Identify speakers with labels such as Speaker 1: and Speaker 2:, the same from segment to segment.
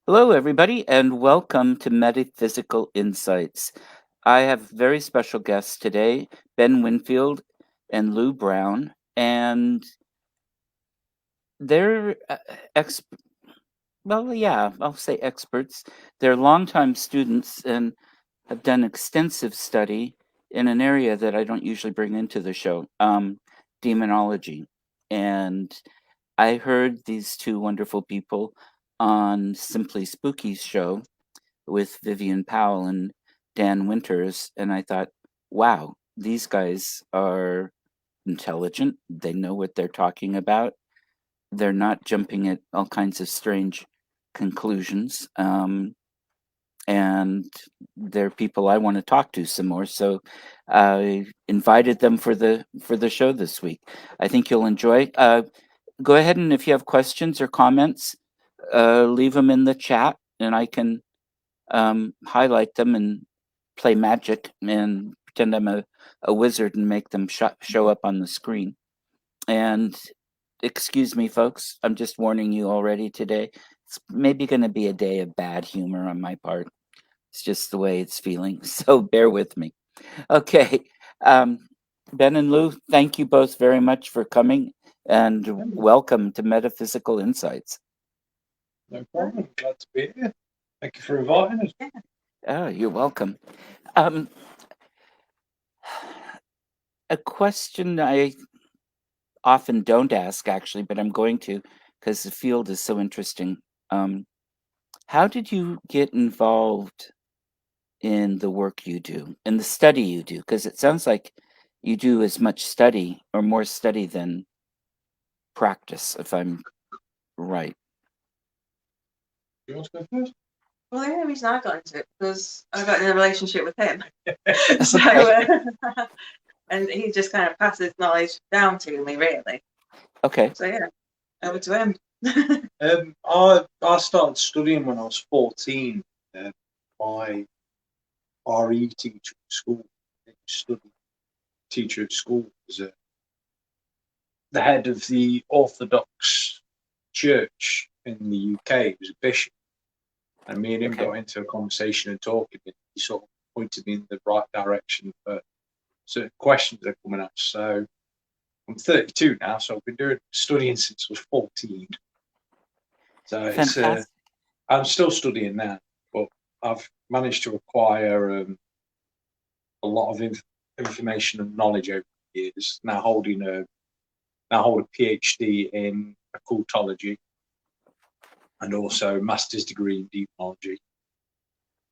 Speaker 1: Hello, everybody, and welcome to Metaphysical Insights. I have very special guests today, Ben Winfield and Lou Brown, and they're I'll say experts. They're longtime students and have done extensive study in an area that I don't usually bring into the show, demonology. And I heard these two wonderful people on Simply Spooky's show with Vivian Powell and Dan Winters, and I thought, wow, these guys are intelligent. They know what they're talking about. They're not jumping at all kinds of strange conclusions. And they're people I want to talk to some more. So I invited them for the show this week. I think you'll enjoy. Go ahead, and if you have questions or comments, leave them in the chat, and I can highlight them and play magic and pretend I'm a wizard and make them show up on the screen. And excuse me, folks, I'm just warning you already today. It's maybe going to be a day of bad humor on my part. It's just the way it's feeling. So bear with me. Okay. Um, Ben and Lou, thank you both very much for coming and welcome to Metaphysical Insights.
Speaker 2: No problem. Glad to be here. Thank you for inviting us.
Speaker 1: Oh, you're welcome. A question I often don't ask, actually, but I'm going to because the field is so interesting. How did you get involved in the work you do, in the study you do? Because it sounds like you do as much study or more study than practice, if I'm right.
Speaker 2: You want to go first?
Speaker 3: Well, the only reason I got into it was I got in a relationship with him. So, and he just kind of passed his knowledge down to me, really.
Speaker 1: Okay.
Speaker 3: So yeah, over to him.
Speaker 2: I started studying when I was 14. My RE teacher at school, teacher at school, was the head of the Orthodox Church in the UK. He was a bishop, and me and him got into a conversation and talking. And he sort of pointed me in the right direction for certain questions that are coming up. So I'm 32 now, so I've been studying since I was 14. So it's I'm still studying now, but I've managed to acquire a lot of information and knowledge over the years. Now hold a PhD in occultology and also a master's degree in demonology.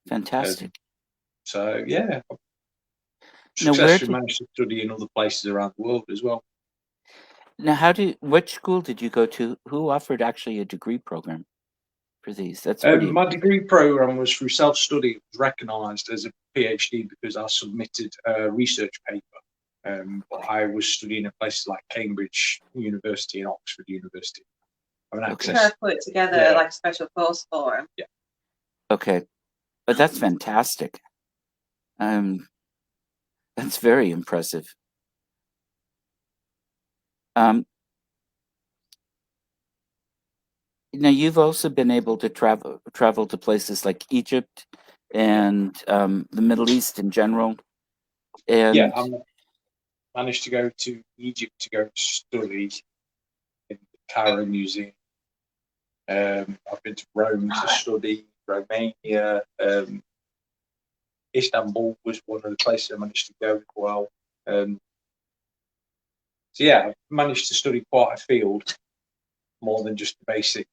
Speaker 1: Fantastic.
Speaker 2: So yeah, I've successfully managed to study in other places around the world as well.
Speaker 1: Now, which school did you go to? Who offered actually a degree program for these? That's
Speaker 2: my degree program was through self-study. It was recognised as a PhD because I submitted a research paper. But I was studying at places like Cambridge University and Oxford University.
Speaker 3: Kind of put it together like a special course for him.
Speaker 2: Yeah.
Speaker 1: Okay, but that's fantastic. That's very impressive. Now you've also been able to travel to places like Egypt and the Middle East in general. And
Speaker 2: yeah, I managed to go to Egypt to go study in the Cairo Museum. I've been to Rome to study, Romania. Istanbul was one of the places I managed to go as well. So yeah, I've managed to study quite a field, more than just the basic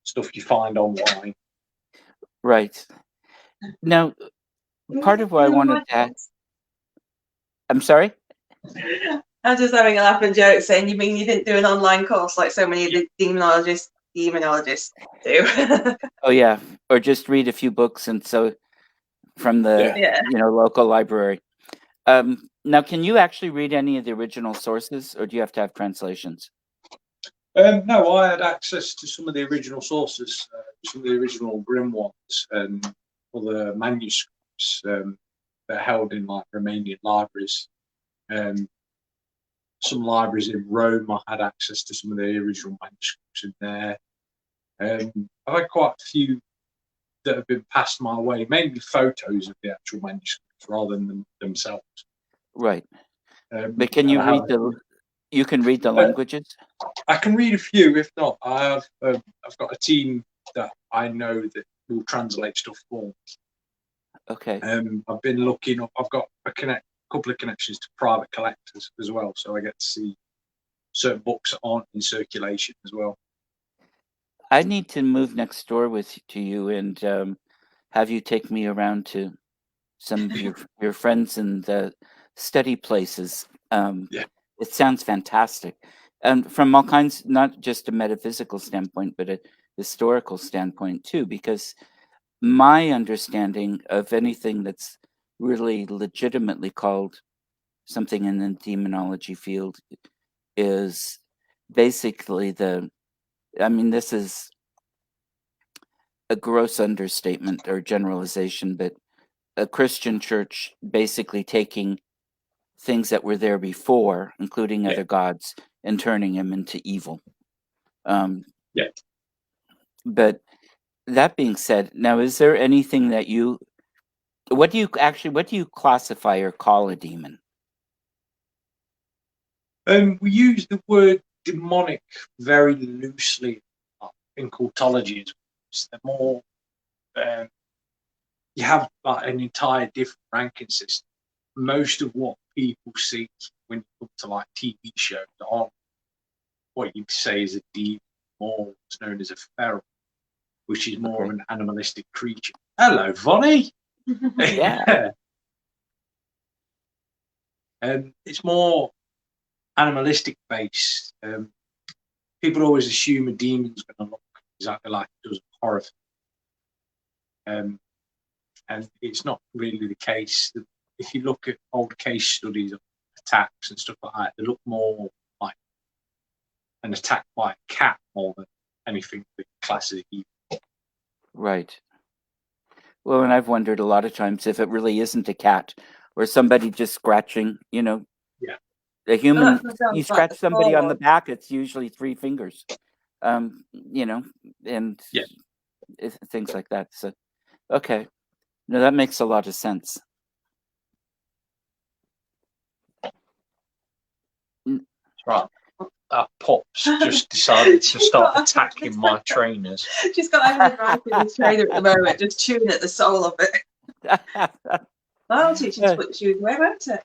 Speaker 2: stuff you find online.
Speaker 1: Right. Now, part of what I wanted to ask, I'm sorry?
Speaker 3: I'm just having a laugh and joke saying, you mean you didn't do an online course like so many of the demonologists do?
Speaker 1: Oh yeah, or just read a few books and so from the local library. Now, can you actually read any of the original sources, or do you have to have translations?
Speaker 2: No, I had access to some of the original sources, some of the original grimoires and other manuscripts that are held in like Romanian libraries. Some libraries in Rome, I had access to some of the original manuscripts in there. I've had quite a few that have been passed my way, mainly photos of the actual manuscripts rather than themselves.
Speaker 1: Right. But can you read you can read the languages?
Speaker 2: I can read a few. If not, I've got a team that I know that will translate stuff for me.
Speaker 1: Okay.
Speaker 2: I've been looking up. I've got a couple of connections to private collectors as well, so I get to see certain books that aren't in circulation as well.
Speaker 1: I need to move next door to you and have you take me around to some of your friends and study places.
Speaker 2: Yeah.
Speaker 1: It sounds fantastic, and from all kinds, not just a metaphysical standpoint, but a historical standpoint too. Because my understanding of anything that's really legitimately called something in the demonology field is basically this is a gross understatement or generalization, but a Christian church basically taking things that were there before, including other gods, and turning them into evil.
Speaker 2: Yeah.
Speaker 1: But that being said, now is there anything that what do you classify or call a demon?
Speaker 2: We use the word demonic very loosely in cultology. They're more you have like an entire different ranking system. Most of what people see when you come to like TV shows aren't what you'd say is a demon, or what's known as a feral, which is more of an animalistic creature. Hello, Vonnie.
Speaker 1: Yeah.
Speaker 2: It's more animalistic based. People always assume a demon's going to look exactly like it does in horror. And it's not really the case. If you look at old case studies of attacks and stuff like that, they look more like an attack by a cat more than anything that classes evil.
Speaker 1: Right. Well, and I've wondered a lot of times if it really isn't a cat or somebody just scratching,
Speaker 2: Yeah.
Speaker 1: A human,
Speaker 3: Well, that sounds
Speaker 1: you
Speaker 3: like
Speaker 1: scratch
Speaker 3: the
Speaker 1: somebody on the
Speaker 3: forward.
Speaker 1: back, it's usually 3 fingers, and
Speaker 2: Yeah.
Speaker 1: things like that. So, okay. No, that makes a lot of sense.
Speaker 2: Right. That Pops just decided to start attacking my trainers.
Speaker 3: She's got her right in the trainer at the moment, just chewing at the soul of it. I'll teach you to put the shoes away, won't it?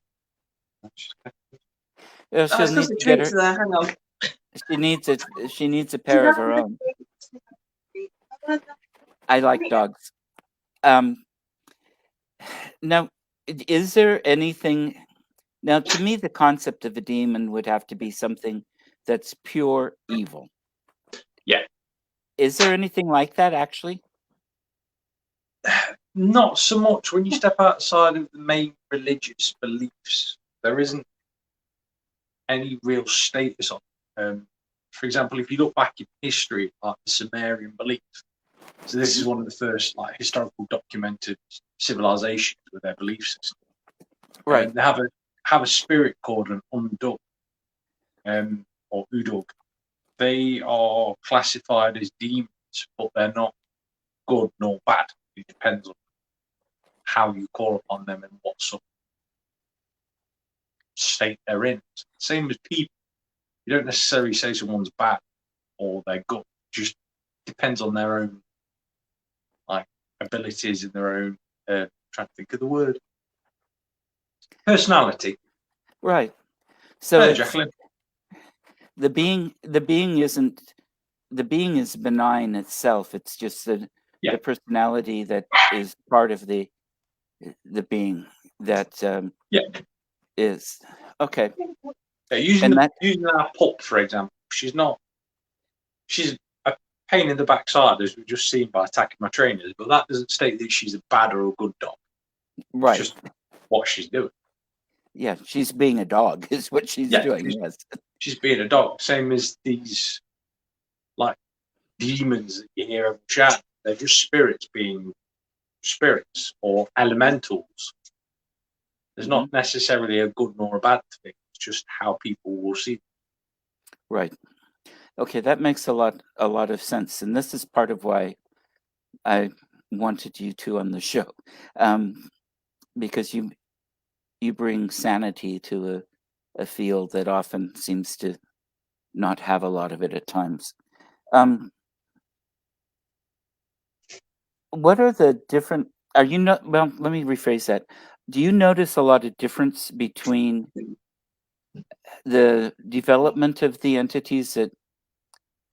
Speaker 1: Well,
Speaker 3: Oh, it's because the treats are there. Hang on.
Speaker 1: She needs a pair of her own. I like dogs. Now, is there anything? Now, to me, the concept of a demon would have to be something that's pure evil.
Speaker 2: Yeah.
Speaker 1: Is there anything like that, actually?
Speaker 2: Not so much. When you step outside of the main religious beliefs, there isn't any real status on it. For example, if you look back in history, like the Sumerian belief, so this is one of the first like historical documented civilizations with their belief system.
Speaker 1: Right.
Speaker 2: They have a spirit called an undug, or udug. They are classified as demons, but they're not good nor bad. It depends on how you call upon them and what sort of state they're in. Same as people. You don't necessarily say someone's bad or they're good. It just depends on their own like abilities and their own trying to think of the word. Personality.
Speaker 1: Right. So
Speaker 2: Hey, Jacqueline.
Speaker 1: the being is benign itself. It's just the personality that is part of the being that is okay.
Speaker 2: Yeah, using our pup for example, she's a pain in the backside, as we've just seen by attacking my trainers, but that doesn't state that she's a bad or a good dog.
Speaker 1: Right.
Speaker 2: It's just what she's doing.
Speaker 1: Yeah, she's being a dog is what she's doing. Yes.
Speaker 2: She's being a dog. Same as these like demons that you hear shout. They're just spirits being spirits or elementals. There's not necessarily a good nor a bad thing. It's just how people will see them.
Speaker 1: Right. Okay, that makes a lot of sense, and this is part of why I wanted you two on the show, um, because you bring sanity to a field that often seems to not have a lot of it at times. Um, what are the different? Are you not? Well, let me rephrase that. Do you notice a lot of difference between the development of the entities that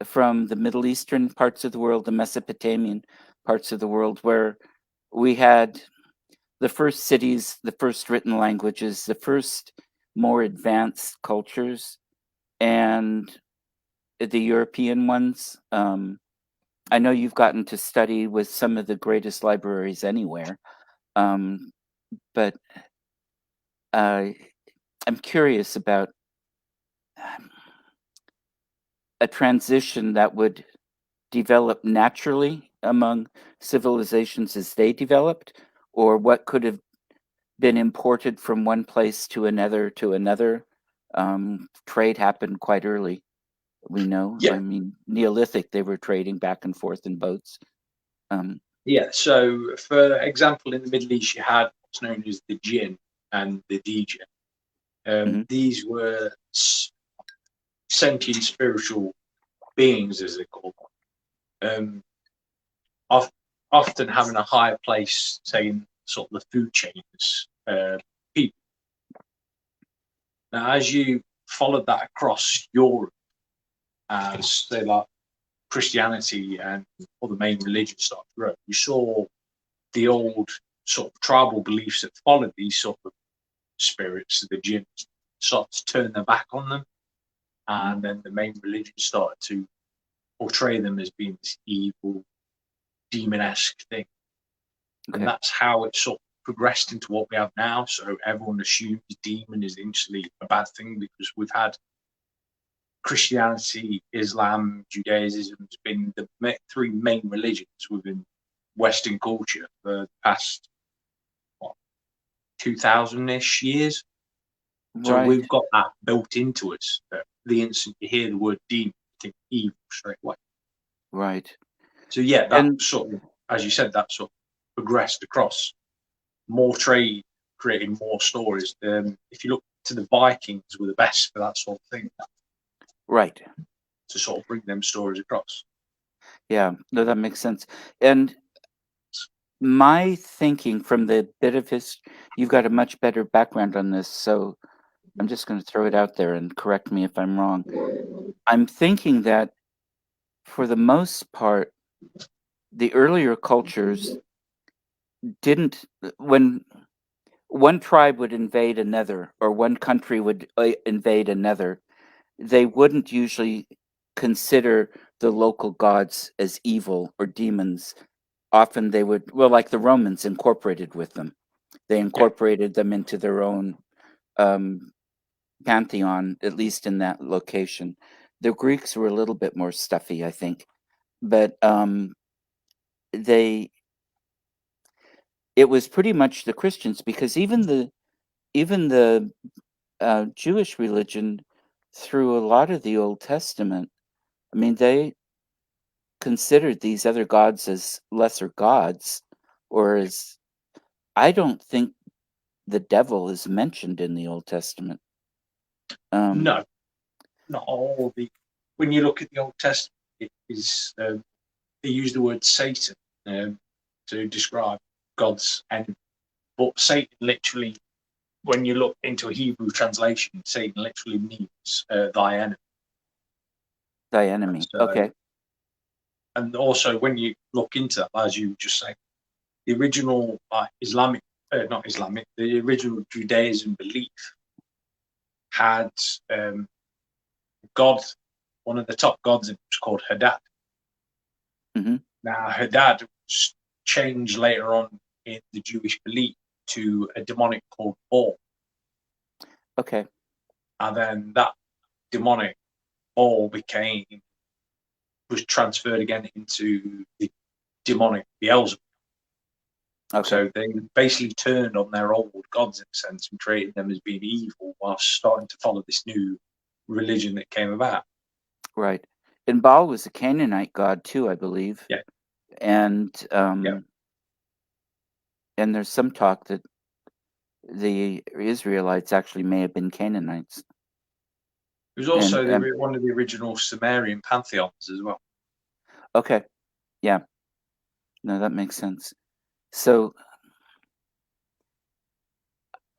Speaker 1: from the Middle Eastern parts of the world, the Mesopotamian parts of the world, where we had the first cities, the first written languages, the first more advanced cultures, and the European ones? I know you've gotten to study with some of the greatest libraries anywhere, um, but uh, I'm curious about a transition that would develop naturally among civilizations as they developed, or what could have been imported from one place to another to another. Trade happened quite early. We know.
Speaker 2: Yeah,
Speaker 1: I mean, Neolithic, they were trading back and forth in boats. Um,
Speaker 2: yeah. So, for example, in the Middle East, you had what's known as the jinn and the DJ.
Speaker 1: mhm,
Speaker 2: These were sentient spiritual beings, as they call them, of, often having a higher place, say, in sort of the food chains. People. Now, as you followed that across Europe, as say like Christianity and other main religions started to grow, you saw the old sort of tribal beliefs that followed these sort of spirits, the jinns, start to turn their back on them,
Speaker 1: mhm.
Speaker 2: and then the main religion started to portray them as being this evil, demon-esque thing, and
Speaker 1: Okay.
Speaker 2: that's how it sort of progressed into what we have now. So everyone assumes demon is instantly a bad thing because we've had Christianity, Islam, Judaism has been the three main religions within Western culture for the past 2000-ish years. So
Speaker 1: Right,
Speaker 2: we've got that built into us that the instant you hear the word demon, you think evil straight away.
Speaker 1: right.
Speaker 2: So yeah, that
Speaker 1: And
Speaker 2: sort of, as you said, that sort of progressed across more trade, creating more stories. If you look to the Vikings, were the best for that sort of thing
Speaker 1: right.
Speaker 2: to sort of bring them stories across.
Speaker 1: Yeah, no, that makes sense. And my thinking from the bit of history, you've got a much better background on this, so I'm just going to throw it out there and correct me if I'm wrong. I'm thinking that for the most part, the earlier cultures didn't, when one tribe would invade another or one country would invade another, they wouldn't usually consider the local gods as evil or demons. Often they would, well, like the Romans incorporated with them. They
Speaker 2: Yeah.
Speaker 1: incorporated them into their own um, pantheon, at least in that location. The Greeks were a little bit more stuffy, I think, but they it was pretty much the Christians, because even the Jewish religion, through a lot of the Old Testament, I mean, they considered these other gods as lesser gods, or as, I don't think the devil is mentioned in the Old Testament. Um,
Speaker 2: No, not all the. When you look at the Old Testament, it is they use the word Satan to describe God's enemy, but Satan literally, when you look into a Hebrew translation, Satan literally means thy enemy.
Speaker 1: thy
Speaker 2: And
Speaker 1: enemy.
Speaker 2: so,
Speaker 1: Okay.
Speaker 2: and also when you look into that, as you just say, the original Islamic, not Islamic, the original Judaism belief had God, one of the top gods, it was called Hadad.
Speaker 1: Hmm.
Speaker 2: Now, Hadad was changed later on in the Jewish belief to a demonic called Baal.
Speaker 1: Okay.
Speaker 2: And then that demonic Baal was transferred again into the demonic Beelzebub.
Speaker 1: Okay.
Speaker 2: So they basically turned on their old gods in a sense and created them as being evil while starting to follow this new religion that came about.
Speaker 1: Right. And Baal was a Canaanite god too, I believe.
Speaker 2: Yeah.
Speaker 1: And
Speaker 2: Yeah.
Speaker 1: and there's some talk that the Israelites actually may have been Canaanites.
Speaker 2: It was also
Speaker 1: And,
Speaker 2: one of the original Sumerian pantheons as well.
Speaker 1: Okay. Yeah. No, that makes sense. So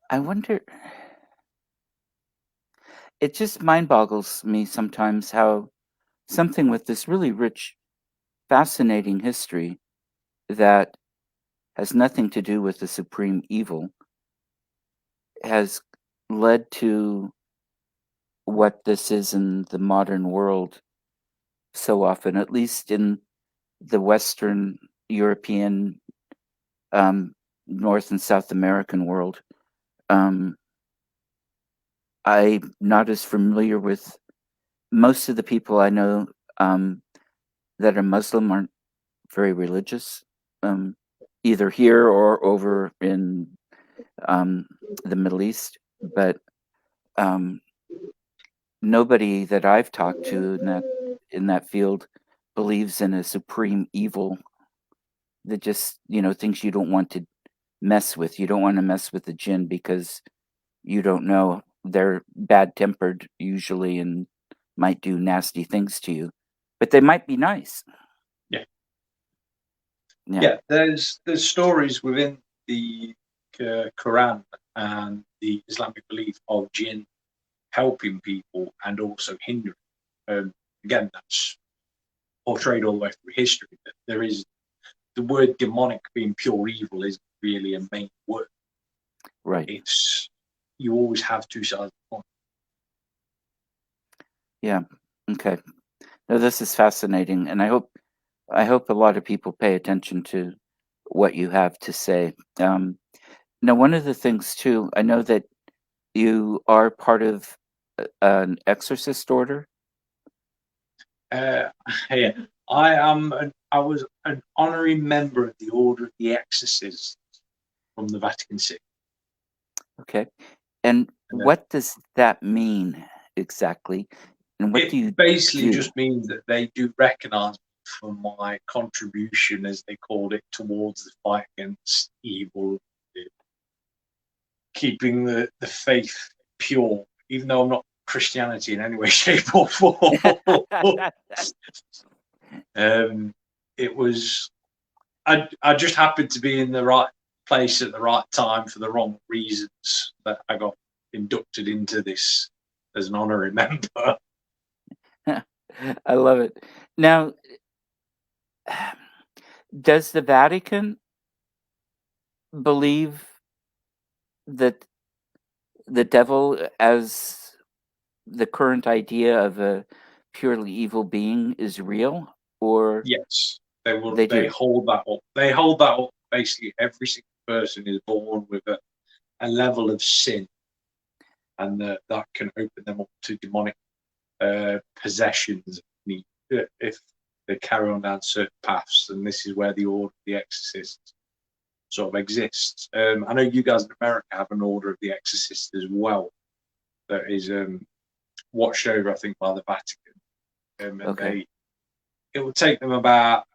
Speaker 1: I wonder, it just mind boggles me sometimes how something with this really rich, fascinating history that has nothing to do with the supreme evil has led to what this is in the modern world so often, at least in the Western European, North and South American world. I'm not as familiar with most of the people I know that are Muslim aren't very religious, either here or over in the Middle East. But nobody that I've talked to in that field believes in a supreme evil that just thinks you don't want to mess with. You don't want to mess with the jinn because you don't know they're bad tempered usually and might do nasty things to you, but they might be nice.
Speaker 2: Yeah, there's stories within the Quran and the Islamic belief of jinn helping people and also hindering. Again, that's portrayed all the way through history. That there is the word demonic being pure evil isn't really a main word.
Speaker 1: Right.
Speaker 2: It's you always have two sides of the coin.
Speaker 1: Yeah. Okay. No, this is fascinating, and I hope a lot of people pay attention to what you have to say. Now, one of the things too, I know that you are part of an exorcist order.
Speaker 2: Yeah, I was an honorary member of the Order of the Exorcists from the Vatican City.
Speaker 1: Okay. And what does that mean exactly? And what do you
Speaker 2: basically
Speaker 1: do?
Speaker 2: just means that they do recognise me for my contribution, as they called it, towards the fight against evil, keeping the faith pure, even though I'm not Christianity in any way, shape, or form. It was, I just happened to be in the right place at the right time for the wrong reasons that I got inducted into this as an honorary member.
Speaker 1: I love it. Now, does the Vatican believe that the devil as the current idea of a purely evil being is real, or
Speaker 2: Yes, they will.
Speaker 1: They
Speaker 2: They
Speaker 1: do.
Speaker 2: hold that up. They hold that up. Basically, every single person is born with a level of sin, and that can open them up to demonic possessions if they carry on down certain paths. And this is where the Order of the Exorcist sort of exists. I know you guys in America have an Order of the Exorcist as well that is watched over, I think, by the Vatican. And
Speaker 1: Okay.
Speaker 2: it will take them about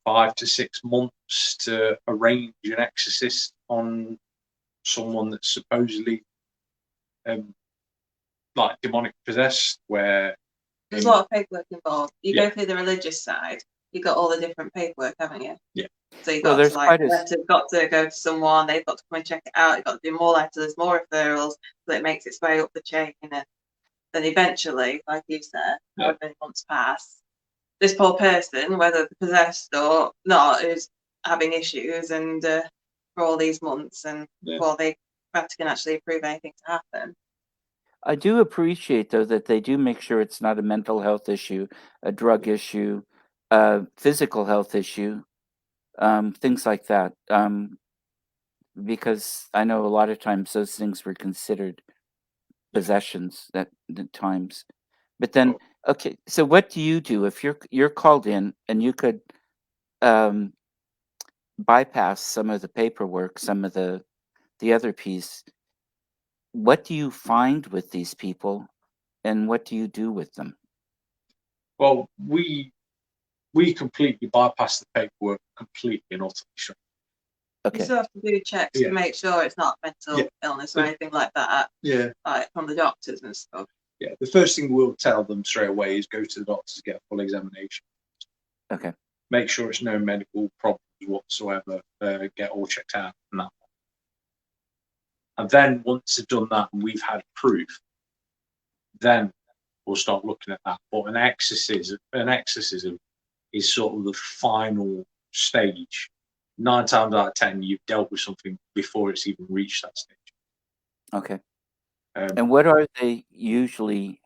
Speaker 2: 5 to 6 months to arrange an exorcist on someone that's supposedly like demonic possessed, where
Speaker 3: There's a lot of paperwork involved. You
Speaker 2: Yeah.
Speaker 3: go through the religious side, you've got all the different paperwork, haven't you?
Speaker 2: Yeah.
Speaker 3: So you've
Speaker 1: Well,
Speaker 3: got
Speaker 1: there's
Speaker 3: to like
Speaker 1: quite a
Speaker 3: letters got to go to someone, they've got to come and check it out, you've got to do more letters, more referrals, so it makes its way up the chain, and then eventually, like you said,
Speaker 2: Yeah.
Speaker 3: however many months pass, this poor person, whether they're possessed or not, is having issues, and for all these months, and before the Vatican actually approve anything to happen.
Speaker 1: I do appreciate, though, that they do make sure it's not a mental health issue, a drug issue, a physical health issue, things like that. Because I know a lot of times those things were considered possessions at times. But then, okay, so what do you do if you're called in and you could um, bypass some of the paperwork, some of the other piece? What do you find with these people, and what do you do with them?
Speaker 2: Well, we completely bypass the paperwork completely and utterly. Sure.
Speaker 3: You
Speaker 1: Okay.
Speaker 3: still have to do checks to make sure it's not mental illness or anything like that.
Speaker 2: Yeah.
Speaker 3: Like from the doctors and stuff.
Speaker 2: Yeah. The first thing we'll tell them straight away is go to the doctor to get a full examination.
Speaker 1: Okay.
Speaker 2: Make sure it's no medical problems whatsoever. Get all checked out and that. And then once they've done that and we've had proof, then we'll start looking at that. But an exorcism is sort of the final stage. 9 times out of 10, you've dealt with something before it's even reached that stage.
Speaker 1: Okay. And what are they usually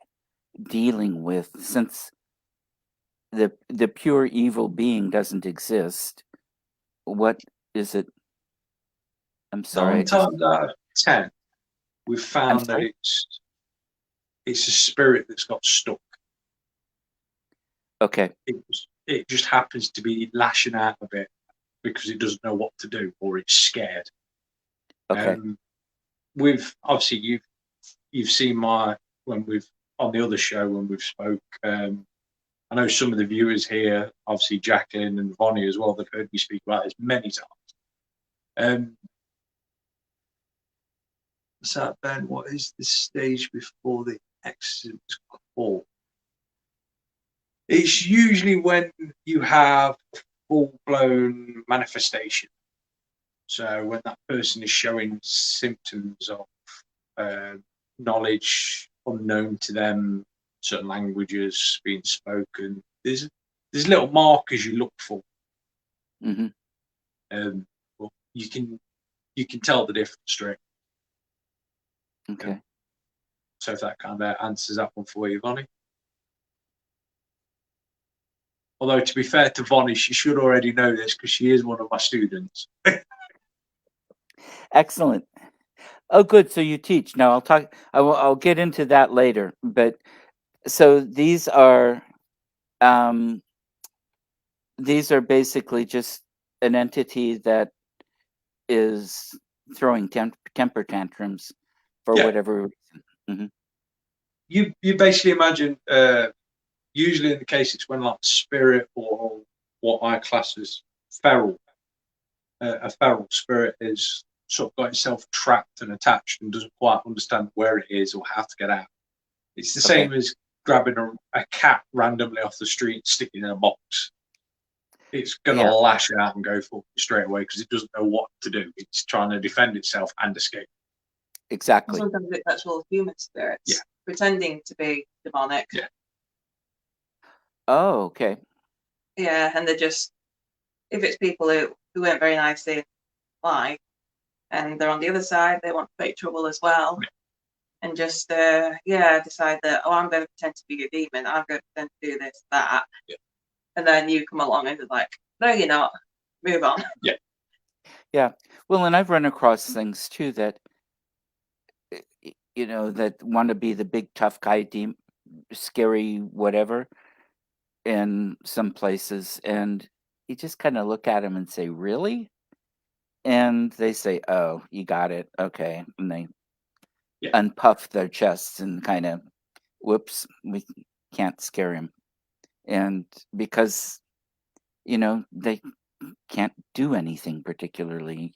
Speaker 1: dealing with, since the pure evil being doesn't exist? What is it? I'm sorry.
Speaker 2: 9 times out of 10, we've found that it's a spirit that's got stuck.
Speaker 1: Okay.
Speaker 2: It just happens to be lashing out a bit because it doesn't know what to do, or it's scared.
Speaker 1: Okay.
Speaker 2: We've obviously you've seen when we've on the other show when we've spoke. I know some of the viewers here, obviously Jacqueline and Vonnie as well, they've heard me speak about this many times. So Ben, what is the stage before the exorcism is called? It's usually when you have full-blown manifestation. So when that person is showing symptoms of knowledge unknown to them, certain languages being spoken, there's little markers you look for.
Speaker 1: Mm-hmm.
Speaker 2: Well, you can tell the difference straight.
Speaker 1: Okay.
Speaker 2: So if that kind of answers that one for you, Vonnie. Although to be fair to Vonnie, she should already know this because she is one of my students.
Speaker 1: Excellent. Oh, good. So you teach. Now I'll get into that later. But so these are basically just an entity that is throwing temper tantrums for whatever reason. Mm-hmm.
Speaker 2: You basically imagine, usually in the case it's when like spirit or what I class as feral, a feral spirit is sort of got itself trapped and attached and doesn't quite understand where it is or how to get out. It's the same as grabbing a cat randomly off the street, sticking in a box. It's going to lash out and go for it straight away because it doesn't know what to do. It's trying to defend itself and escape.
Speaker 1: Exactly.
Speaker 3: Sometimes it's actual human spirits pretending to be demonic.
Speaker 2: Yeah.
Speaker 1: Oh, okay.
Speaker 3: Yeah, and they're just, if it's people who weren't very nice in life and they're on the other side, they want to make trouble as well. Yeah. And just, decide that, I'm going to pretend to be a demon. I'm going to pretend to do this, that. Yeah. And then you come along and it's like, no, you're not. Move on.
Speaker 2: Yeah.
Speaker 1: Yeah. Well, and I've run across things too that, that want to be the big tough guy, scary, whatever, in some places. And you just kind of look at them and say, really? And they say, oh, you got it. Okay. And they unpuff their chests and kind of, whoops, we can't scare him. And because, they can't do anything particularly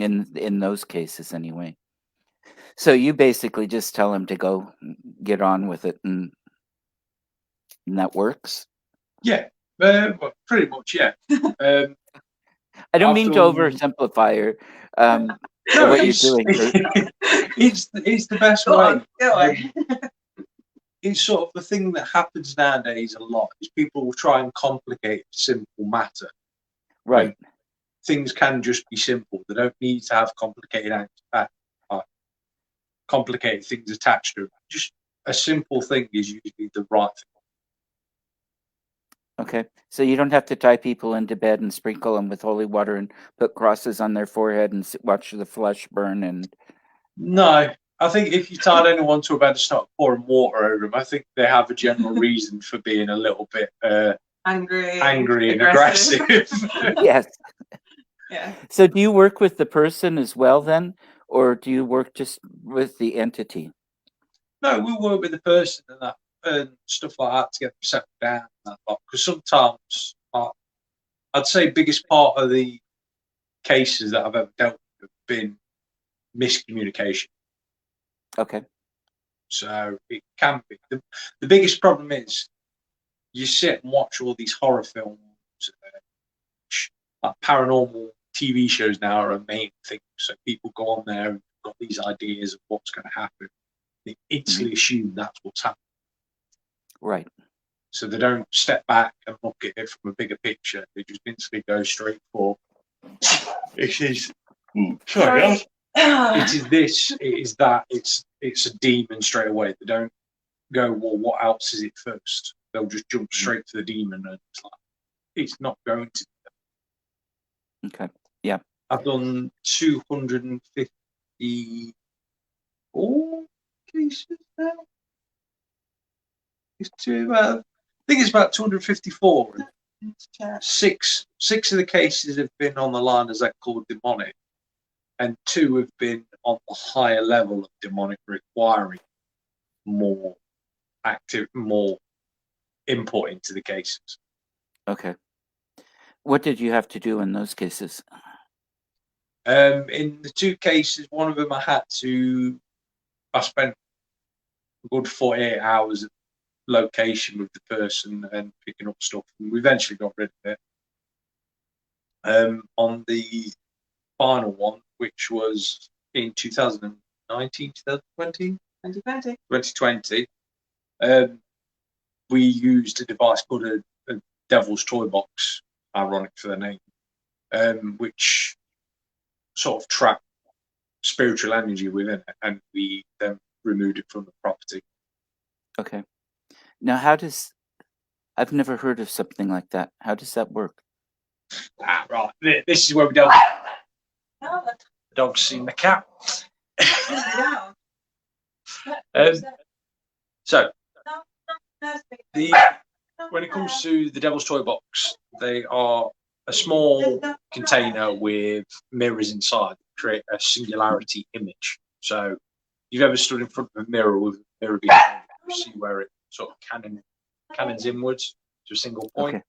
Speaker 1: in those cases anyway. So you basically just tell him to go get on with it, and that works?
Speaker 2: Yeah, well, pretty much, yeah.
Speaker 1: I don't mean to oversimplify what you're doing.
Speaker 2: It's the best way. It's sort of the thing that happens nowadays a lot is people will try and complicate simple matter.
Speaker 1: Right.
Speaker 2: Things can just be simple. They don't need to have complicated things attached to it. Just a simple thing is usually the right thing.
Speaker 1: Okay. So you don't have to tie people into bed and sprinkle them with holy water and put crosses on their forehead and watch the flesh burn. And
Speaker 2: no, I think if you tied anyone to a bed and start pouring water over them, I think they have a general reason for being a little bit
Speaker 3: angry
Speaker 2: and aggressive.
Speaker 1: Yes.
Speaker 3: Yeah.
Speaker 1: So do you work with the person as well then, or do you work just with the entity?
Speaker 2: No, we work with the person and that and stuff like that to get them settled down and that lot. Because sometimes I'd say biggest part of the cases that I've ever dealt with have been miscommunication.
Speaker 1: Okay.
Speaker 2: So it can be. The biggest problem is you sit and watch all these horror films, like paranormal TV shows now are a main thing. So people go on there and got these ideas of what's going to happen. They instantly assume that's what's happening.
Speaker 1: Right.
Speaker 2: So they don't step back and look at it from a bigger picture. They just instantly go straight for it is. Sorry, it is this. It is that. It's a demon straight away. They don't go, well, what else is it first? They'll just jump straight to the demon, and it's like it's not going to.
Speaker 1: Okay. Yeah.
Speaker 2: I've done 254 cases now. I think it's about 254. Six of the cases have been on the line as they're called demonic, and 2 have been on the higher level of demonic, requiring more input into the cases.
Speaker 1: Okay. What did you have to do in those cases?
Speaker 2: In the 2 cases, one of them I spent a good 48 hours at location with the person and picking up stuff, and we eventually got rid of it. On the final one, which was in 2019, 2020, we used a device called a Devil's Toy Box, ironic for the name, which sort of trapped spiritual energy within it, and we then removed it from the property.
Speaker 1: Okay. Now, I've never heard of something like that. How does that work?
Speaker 2: Right. This is where we dealt. The dog's seen the cat. So, when it comes to the Devil's Toy Box, they are a small container with mirrors inside that create a singularity image. So, you've ever stood in front of a mirror with a mirror behind you, see where it sort of cannons inwards to a single point.
Speaker 1: Okay.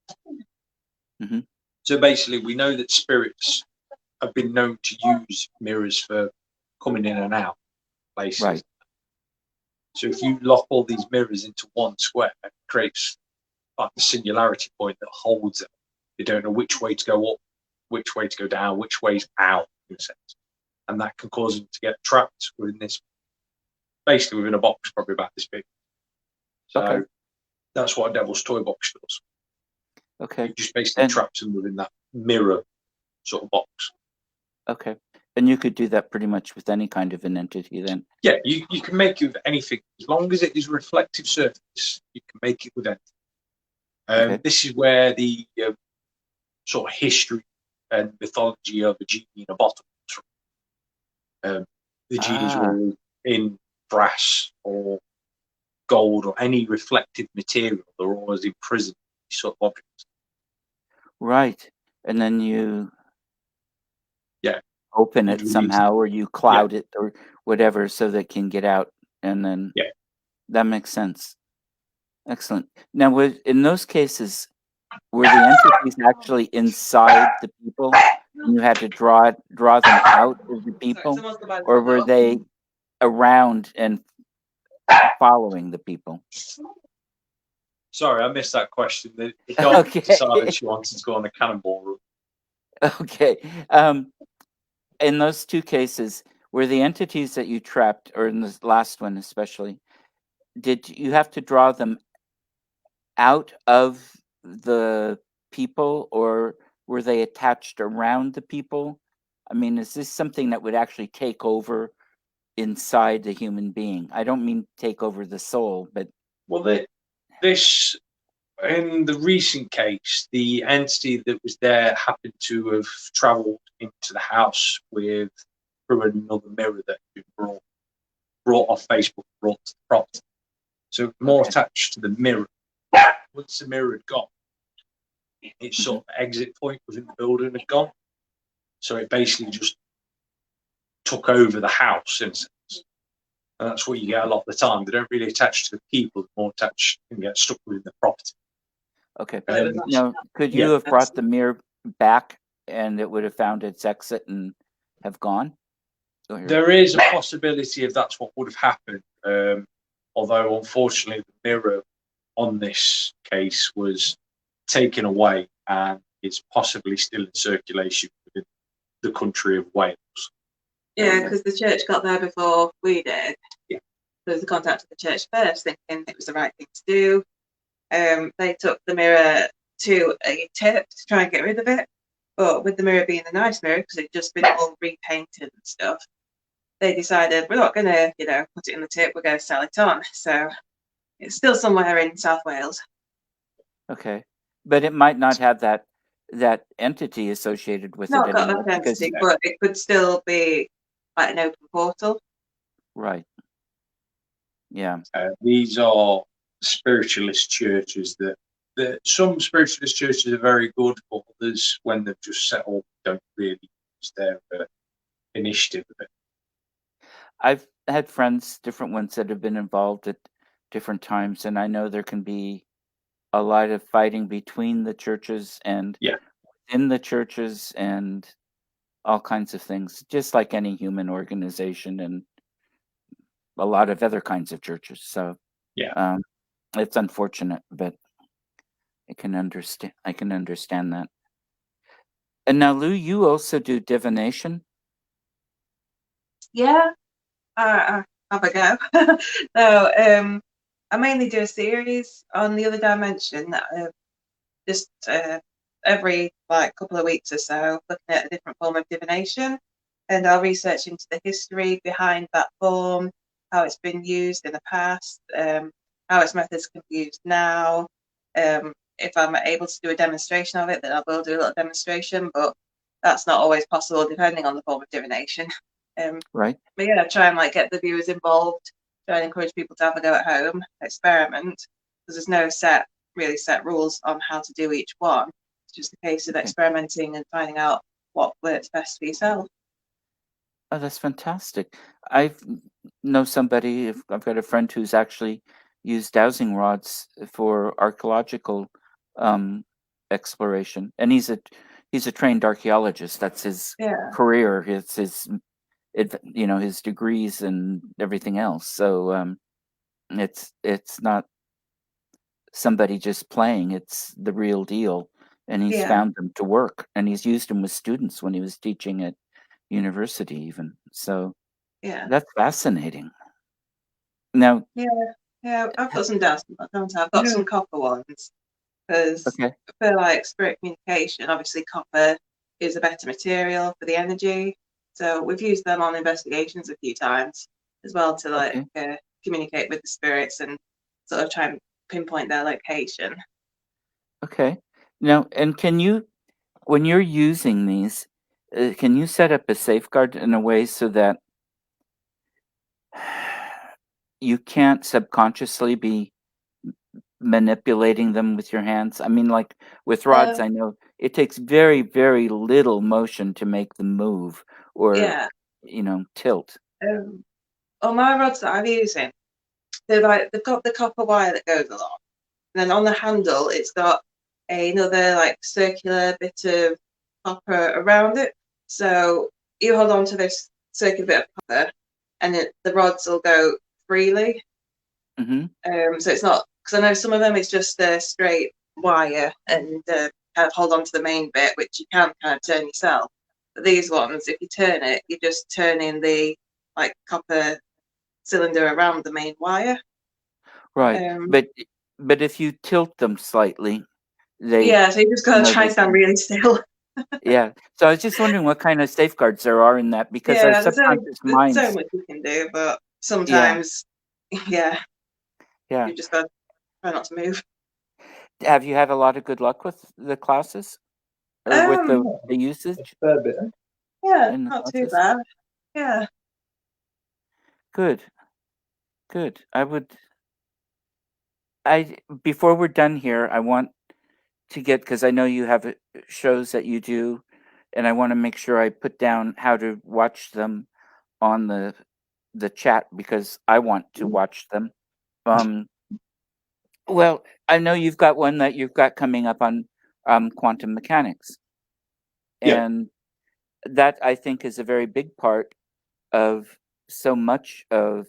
Speaker 1: Mm-hmm.
Speaker 2: So basically, we know that spirits have been known to use mirrors for coming in and out places.
Speaker 1: Right.
Speaker 2: So if you lock all these mirrors into one square, it creates like the singularity point that holds them. They don't know which way to go up, which way to go down, which way's out, in a sense. And that can cause them to get trapped within this, basically within a box probably about this big. So that's what a Devil's Toy Box does.
Speaker 1: Okay.
Speaker 2: It just basically traps them within that mirror sort of box.
Speaker 1: Okay. And you could do that pretty much with any kind of an entity then?
Speaker 2: Yeah, you can make it with anything. As long as it is a reflective surface, you can make it with anything. This is where the sort of history and mythology of a genie in a bottle comes from. The genies were all in brass or gold or any reflective material. They're always imprisoned in these sort of objects.
Speaker 1: Right. And then you open it somehow, or you cloud it or whatever so they can get out, and then that makes sense. Excellent. Now, in those cases, were the entities actually inside the people and you had to draw them out of the people, or were they around and following the people?
Speaker 2: Sorry, I missed that question. The dog decided she wanted to go on a cannonball run.
Speaker 1: Okay. In those 2 cases, were the entities that you trapped, or in the last one especially, did you have to draw them out of the people, or were they attached around the people? I mean, is this something that would actually take over inside the human being? I don't mean take over the soul, but...
Speaker 2: Well, this, in the recent case, the entity that was there happened to have travelled into the house through another mirror that had been brought off Facebook, brought to the property. So more attached to the mirror. Once the mirror had gone, its sort of exit point within the building had gone. So it basically just took over the house in a sense. And that's what you get a lot of the time. They don't really attach to the people, more attached and get stuck within the property.
Speaker 1: Okay.
Speaker 2: Um,
Speaker 1: Now, could you
Speaker 2: yeah.
Speaker 1: have brought the mirror back and it would have found its exit and have gone?
Speaker 2: There is a possibility if that's what would have happened. Although, unfortunately, the mirror on this case was taken away and is possibly still in circulation within the country of Wales.
Speaker 3: Yeah, because the church got there before we did.
Speaker 2: Yeah.
Speaker 3: So they contacted the church first, thinking it was the right thing to do. They took the mirror to a tip to try and get rid of it. But with the mirror being a nice mirror, because it'd just been all repainted and stuff, they decided we're not going to, put it in the tip, we're going to sell it on. So it's still somewhere in South Wales.
Speaker 1: Okay. But it might not have that entity associated with
Speaker 3: Not
Speaker 1: it
Speaker 3: got
Speaker 1: anymore.
Speaker 3: that entity, but it could still be like an open portal.
Speaker 1: Right. Yeah.
Speaker 2: These are spiritualist churches that some spiritualist churches are very good, but others, when they've just set up, don't really use their initiative of it.
Speaker 1: I've had friends, different ones that have been involved at different times, and I know there can be a lot of fighting between the churches and in the churches and all kinds of things, just like any human organization and a lot of other kinds of churches. So it's unfortunate, but I can understand that. And now, Lou, you also do divination?
Speaker 3: Yeah, I have a go. No, I mainly do a series on the other dimension that just every couple of weeks or so, looking at a different form of divination, and I'll research into the history behind that form, how it's been used in the past, how its methods can be used now. If I'm able to do a demonstration of it, then I will do a little demonstration, but that's not always possible depending on the form of divination.
Speaker 1: Right.
Speaker 3: But yeah, try and get the viewers involved, try and encourage people to have a go at home, experiment, because there's no really set rules on how to do each one. It's just a case of experimenting and finding out what works best for yourself.
Speaker 1: Oh, that's fantastic. I know somebody, I've got a friend who's actually used dowsing rods for archaeological exploration, and he's a trained archaeologist. That's his career. It's his degrees and everything else. So it's not somebody just playing. It's the real deal, and he's found them to work, and he's used them with students when he was teaching at university even. So that's fascinating. Now,
Speaker 3: I've got some dowsing rods, haven't I? I've got some copper ones, because for spirit communication, obviously copper is a better material for the energy. So we've used them on investigations a few times as well to communicate with the spirits and sort of try and pinpoint their location.
Speaker 1: Okay. Now, and when you're using these, can you set up a safeguard in a way so that you can't subconsciously be manipulating them with your hands? I mean, like with rods, I know it takes very, very little motion to make them move or, tilt.
Speaker 3: On my rods that I'm using, they've got the copper wire that goes along. And then on the handle, it's got another circular bit of copper around it. So you hold on to this circular bit of copper, and the rods will go freely.
Speaker 1: Mm-hmm.
Speaker 3: So it's not, because I know some of them it's just a straight wire and kind of hold on to the main bit, which you can kind of turn yourself. But these ones, if you turn it, you just turn in the copper cylinder around the main wire.
Speaker 1: Right. But if you tilt them slightly,
Speaker 3: so you just gotta try and stand really still.
Speaker 1: Yeah. So I was just wondering what kind of safeguards there are in that, because our subconscious minds.
Speaker 3: There's so much you can do, but sometimes, you just gotta try not to move.
Speaker 1: Have you had a lot of good luck with the classes or with the usage?
Speaker 2: A bit.
Speaker 3: Yeah, not too bad. Yeah.
Speaker 1: Good. Before we're done here, I want to get, because I know you have shows that you do, and I want to make sure I put down how to watch them on the the chat because I want to watch them. Well, I know you've got one that you've got coming up on quantum mechanics,
Speaker 2: Yeah,
Speaker 1: and that I think is a very big part of so much of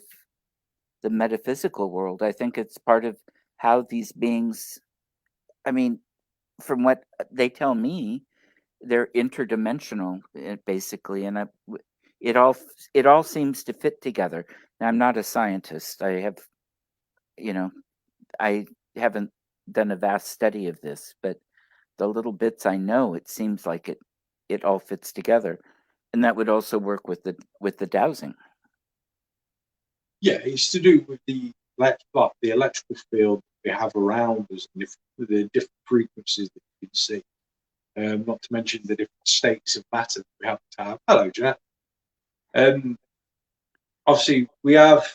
Speaker 1: the metaphysical world. I think it's part of how these beings, I mean, from what they tell me, they're interdimensional, basically, and it all it all seems to fit together. Now, I'm not a scientist. I have, you know, I haven't done a vast study of this, but the little bits I know, it seems like it all fits together, and that would also work with the dowsing.
Speaker 2: yeah, it's to do with like the electrical field we have around us, and the different frequencies that you can see. Not to mention the different states of matter that we have to have. Hello, Jeanette. Obviously, we have,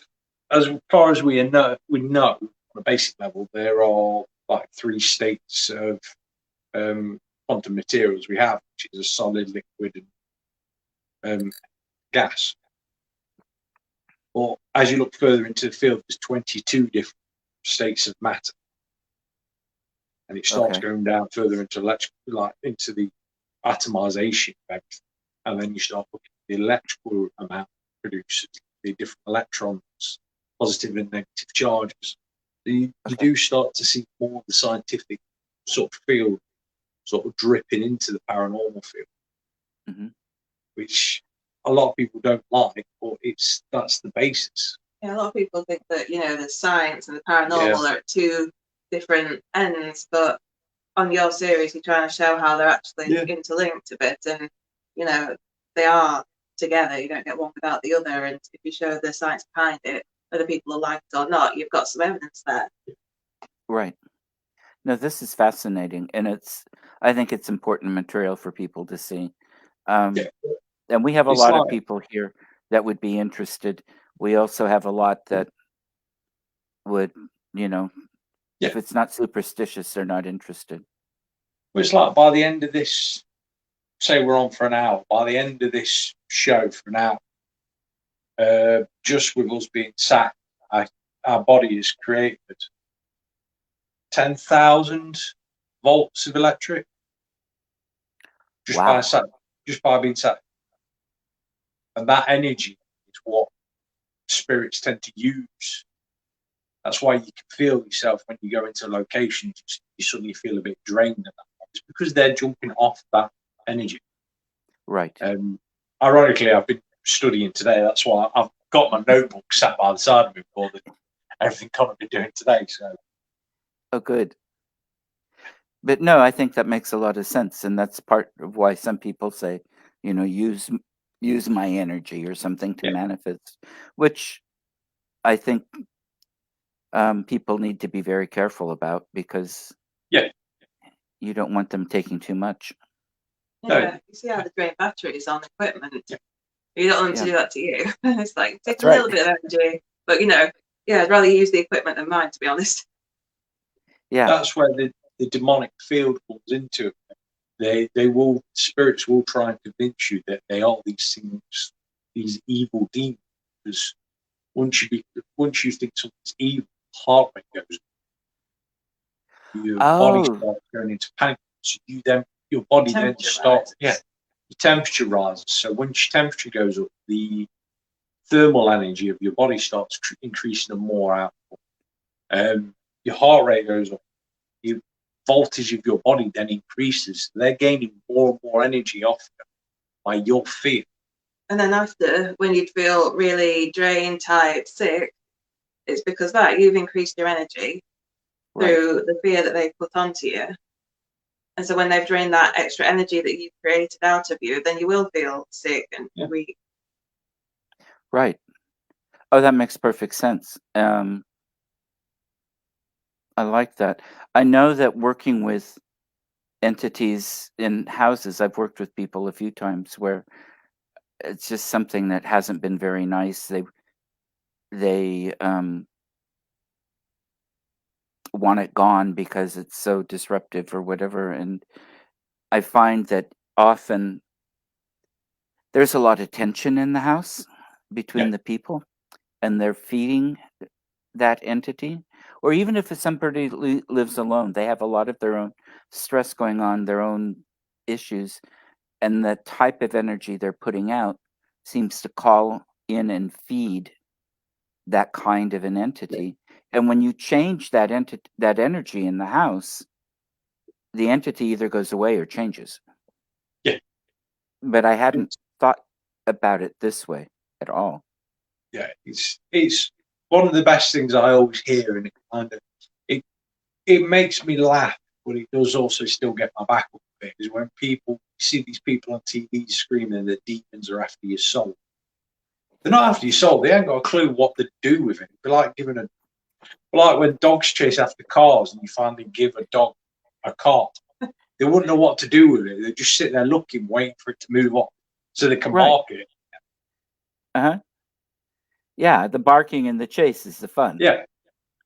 Speaker 2: as far as we know on a basic level, there are like 3 states of quantum materials we have, which is a solid, liquid, and gas. Or as you look further into the field, there's 22 different states of matter, and it starts
Speaker 1: Okay.
Speaker 2: going down further into into the atomization of everything, and then you start looking at the electrical amount produced, the different electrons, positive and negative charges. You do start to see more of the scientific sort of field sort of dripping into the paranormal field,
Speaker 1: hmm
Speaker 2: which a lot of people don't like, but that's the basis.
Speaker 3: Yeah, a lot of people think that, the science and the paranormal are at 2 different ends, but on your series, you're trying to show how they're actually interlinked a bit, and, they are together. You don't get one without the other, and if you show the science behind it, whether people are like it or not, you've got some evidence there.
Speaker 1: Right. No, this is fascinating, and I think it's important material for people to see.
Speaker 2: Yeah,
Speaker 1: And we have a
Speaker 2: it's
Speaker 1: lot of
Speaker 2: like
Speaker 1: people here that would be interested. We also have a lot that would, if it's not superstitious, they're not interested.
Speaker 2: it's like by the end of this, say we're on for an hour. By the end of this show for an hour, just with us being sat, our body has created 10,000 volts of electric
Speaker 1: Wow.
Speaker 2: just by being sat, and that energy is what spirits tend to use. That's why you can feel yourself when you go into locations, you suddenly feel a bit drained. It's because they're jumping off that energy.
Speaker 1: Right.
Speaker 2: Ironically, I've been studying today. That's why I've got my notebook sat by the side of me for everything Connor's been doing today. So,
Speaker 1: Oh, good. But no, I think that makes a lot of sense, and that's part of why some people say, use my energy or something to
Speaker 2: yeah,
Speaker 1: manifest, which I think people need to be very careful about because
Speaker 2: yeah,
Speaker 1: you don't want them taking too much.
Speaker 3: Yeah, you see how they drain batteries on equipment.
Speaker 2: Yeah.
Speaker 3: You don't want them
Speaker 1: Yeah.
Speaker 3: to do that to you. It's like, take
Speaker 1: That's
Speaker 3: a
Speaker 1: right.
Speaker 3: little bit of energy, but I'd rather use the equipment than mine, to be honest.
Speaker 1: Yeah.
Speaker 2: That's where the demonic field comes into it. Spirits will try and convince you that they are these things, these evil demons. Because once you think something's evil, heart rate goes up. Your body
Speaker 1: Oh,
Speaker 2: starts going into panic. So your body then starts, your temperature rises. So once your temperature goes up, the thermal energy of your body starts increasing and more output. Your heart rate goes up. Your voltage of your body then increases. They're gaining more and more energy off you by your fear.
Speaker 3: And then after, when you'd feel really drained, tired, sick, it's because that you've increased your energy through the fear that they've put onto you. And so when they've drained that extra energy that you've created out of you, then you will feel sick and weak.
Speaker 1: right. Oh, that makes perfect sense. I like that. I know that working with entities in houses, I've worked with people a few times where it's just something that hasn't been very nice. They want it gone because it's so disruptive or whatever. And I find that often there's a lot of tension in the house between the people. and they're feeding that entity, or even if somebody lives alone, they have a lot of their own stress going on, their own issues, and the type of energy they're putting out seems to call in and feed that kind of an entity. And when you change that energy in the house, the entity either goes away or changes.
Speaker 2: Yeah.
Speaker 1: But I hadn't thought about it this way at all.
Speaker 2: Yeah, it's one of the best things I always hear, and it makes me laugh, but it does also still get my back up a bit. Is when you see these people on TV screaming that demons are after your soul. They're not after your soul. They ain't got a clue what to do with it. They're like like when dogs chase after cars and you finally give a dog a car. They wouldn't know what to do with it. They just sit there looking, waiting for it to move on so they can bark it.
Speaker 1: Uh-huh. Yeah, the barking and the chase is the fun.
Speaker 2: Yeah.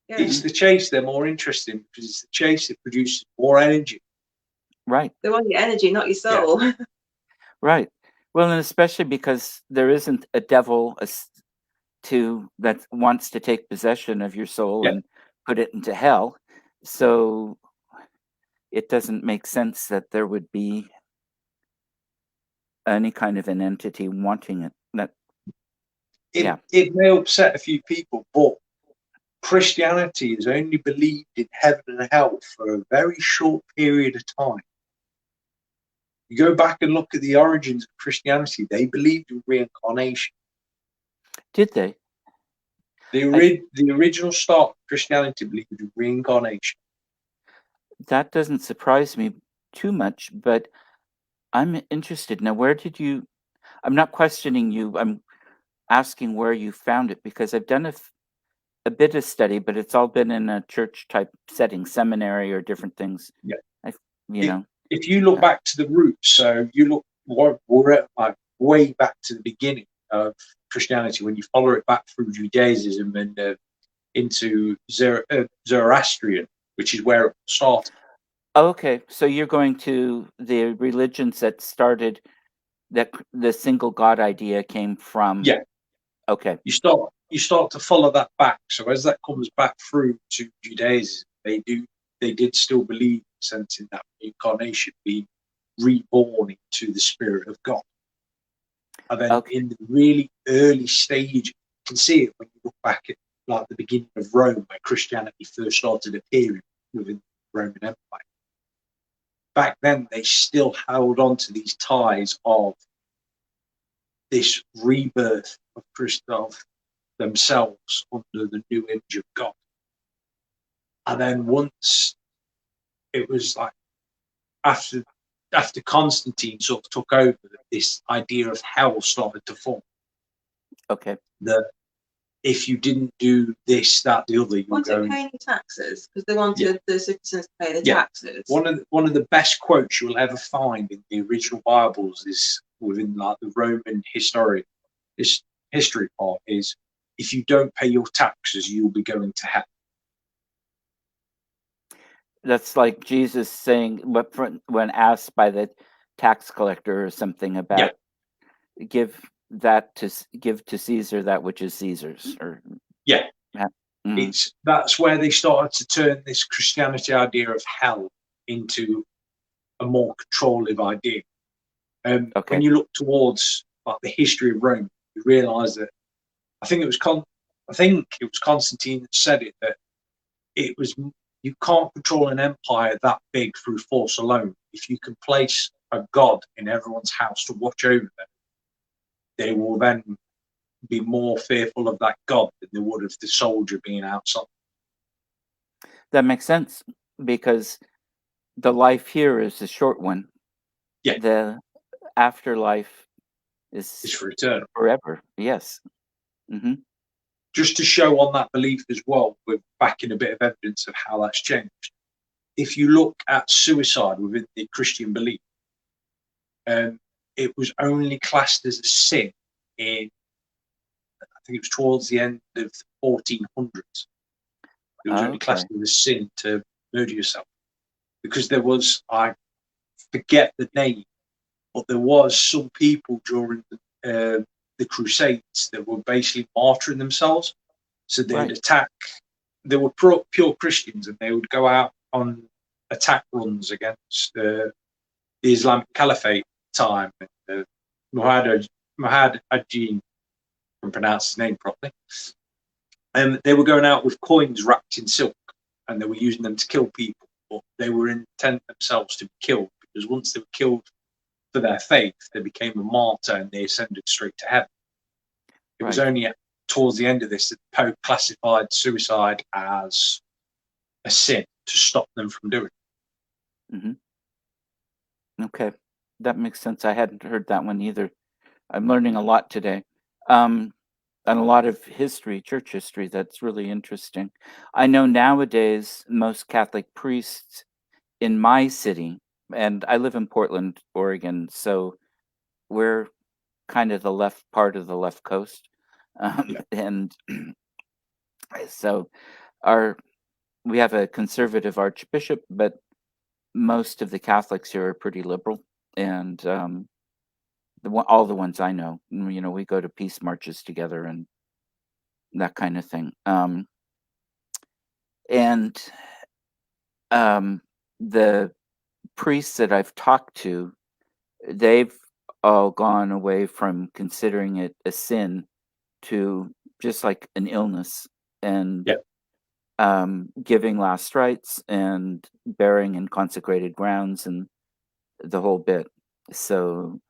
Speaker 2: It's the chase they're more interested in, because it's the chase that produces more energy.
Speaker 1: Right.
Speaker 3: They want your energy, not your soul.
Speaker 1: Yeah. Right. Well, and especially because there isn't a devil that wants to take possession of your soul and put it into hell. So it doesn't make sense that there would be any kind of an entity wanting it.
Speaker 2: It may upset a few people, but Christianity has only believed in heaven and hell for a very short period of time. You go back and look at the origins of Christianity, they believed in reincarnation.
Speaker 1: Did they?
Speaker 2: The original start of Christianity believed in reincarnation.
Speaker 1: That doesn't surprise me too much, but I'm interested. Now, I'm not questioning you. I'm asking where you found it, because I've done a bit of study, but it's all been in a church type setting, seminary or different things.
Speaker 2: Yeah. If you look back to the roots, so you look way back to the beginning of Christianity, when you follow it back through Judaism and into Zoroastrian, which is where it started.
Speaker 1: Okay, so you're going to the religions that started, that the single God idea came from.
Speaker 2: Yeah.
Speaker 1: Okay.
Speaker 2: You start to follow that back. So as that comes back through to Judaism, they did still believe, in a sense, in that incarnation being reborn into the Spirit of God. And then in the really early stage, you can see it when you look back at like the beginning of Rome, where Christianity first started appearing within the Roman Empire. Back then, they still held on to these ties of this rebirth of Christoph themselves under the new image of God. And then once it was like after Constantine sort of took over, this idea of hell started to form.
Speaker 1: Okay.
Speaker 2: That if you didn't do this, that, the other, you were going
Speaker 3: paying taxes, because they wanted the citizens to pay the taxes.
Speaker 2: One of the best quotes you will ever find in the original Bibles is within like the Roman history part is, if you don't pay your taxes, you'll be going to hell.
Speaker 1: That's like Jesus saying, when asked by the tax collector or something about give to Caesar that which is Caesar's, or
Speaker 2: that's where they started to turn this Christianity idea of hell into a more controlling idea. When you look towards like the history of Rome, you realise that I think it was Constantine that said it, that it was, you can't control an empire that big through force alone. If you can place a god in everyone's house to watch over them, they will then be more fearful of that god than they would of the soldier being outside.
Speaker 1: That makes sense, because the life here is a short one.
Speaker 2: Yeah.
Speaker 1: The afterlife is
Speaker 2: for eternal.
Speaker 1: Forever. Yes. Mm-hmm.
Speaker 2: Just to show on that belief as well, we're backing a bit of evidence of how that's changed. If you look at suicide within the Christian belief, it was only classed as a sin in, I think it was towards the end of the 1400s. It was only classed as a sin to murder yourself, because there was, I forget the name, but there was some people during the the Crusades that were basically martyring themselves. So they'd attack. They were pure Christians, and they would go out on attack runs against the Islamic Caliphate time. Muhammad ad-Din, I can pronounce his name properly. And they were going out with coins wrapped in silk, and they were using them to kill people. But they were intent themselves to be killed, because once they were killed for their faith, they became a martyr and they ascended straight to heaven. It was only towards the end of this that the Pope classified suicide as a sin to stop them from doing it.
Speaker 1: Mm-hmm. Okay, that makes sense. I hadn't heard that one either. I'm learning a lot today. And a lot of history, church history, that's really interesting. I know nowadays most Catholic priests in my city, and I live in Portland, Oregon, so we're kind of the left part of the left coast. And so we have a conservative archbishop, but most of the Catholics here are pretty liberal, and all the ones I know, we go to peace marches together and that kind of thing. And the priests that I've talked to, they've all gone away from considering it a sin to just like an illness, and giving last rites and burying in consecrated grounds and the whole bit. So,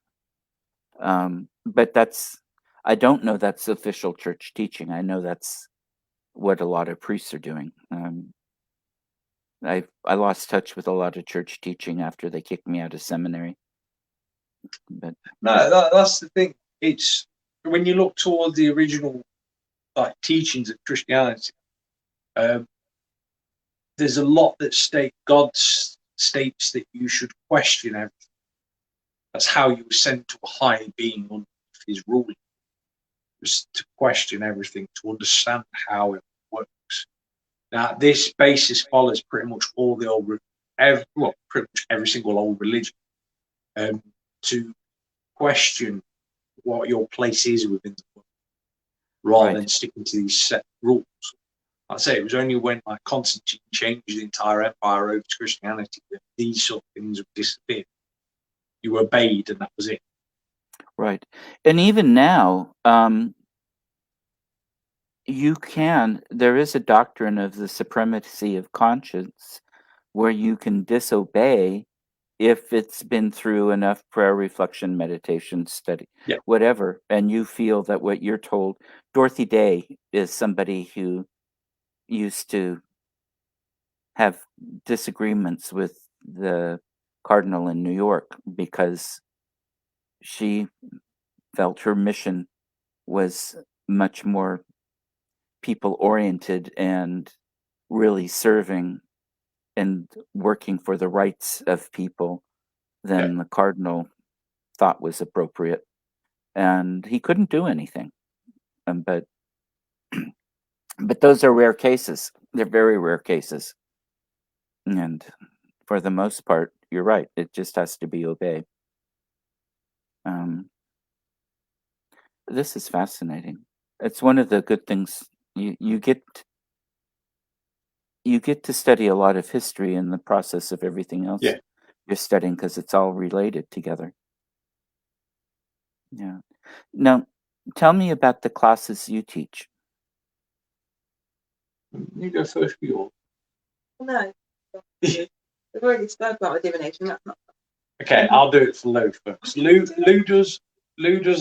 Speaker 1: but I don't know that's official church teaching. I know that's what a lot of priests are doing. I lost touch with a lot of church teaching after they kicked me out of seminary. But
Speaker 2: no, that's the thing. It's when you look toward the original teachings of Christianity, there's a lot that God states that you should question everything. That's how you were sent to a higher being under his ruling, was to question everything, to understand how it works. Now, this basis follows pretty much all the pretty much every single old religion, to question what your place is within the world, rather than sticking to these set rules. I'd say it was only when Constantine changed the entire empire over to Christianity that these sort of things would disappear. You obeyed, and that was it.
Speaker 1: Right. And even now, there is a doctrine of the supremacy of conscience where you can disobey if it's been through enough prayer, reflection, meditation, study, whatever, and you feel that what you're told. Dorothy Day is somebody who used to have disagreements with the cardinal in New York because she felt her mission was much more people oriented and really serving and working for the rights of people than the cardinal thought was appropriate. And he couldn't do anything. But those are rare cases. They're very rare cases. And for the most part, you're right. It just has to be obeyed. This is fascinating. It's one of the good things you get to study a lot of history in the process of everything else you're studying, because it's all related together. Yeah. Now, tell me about the classes you teach.
Speaker 2: You go first, you.
Speaker 3: No. We've already spoke about the divination. That's not.
Speaker 2: Okay, I'll do it for Lou first. Lou does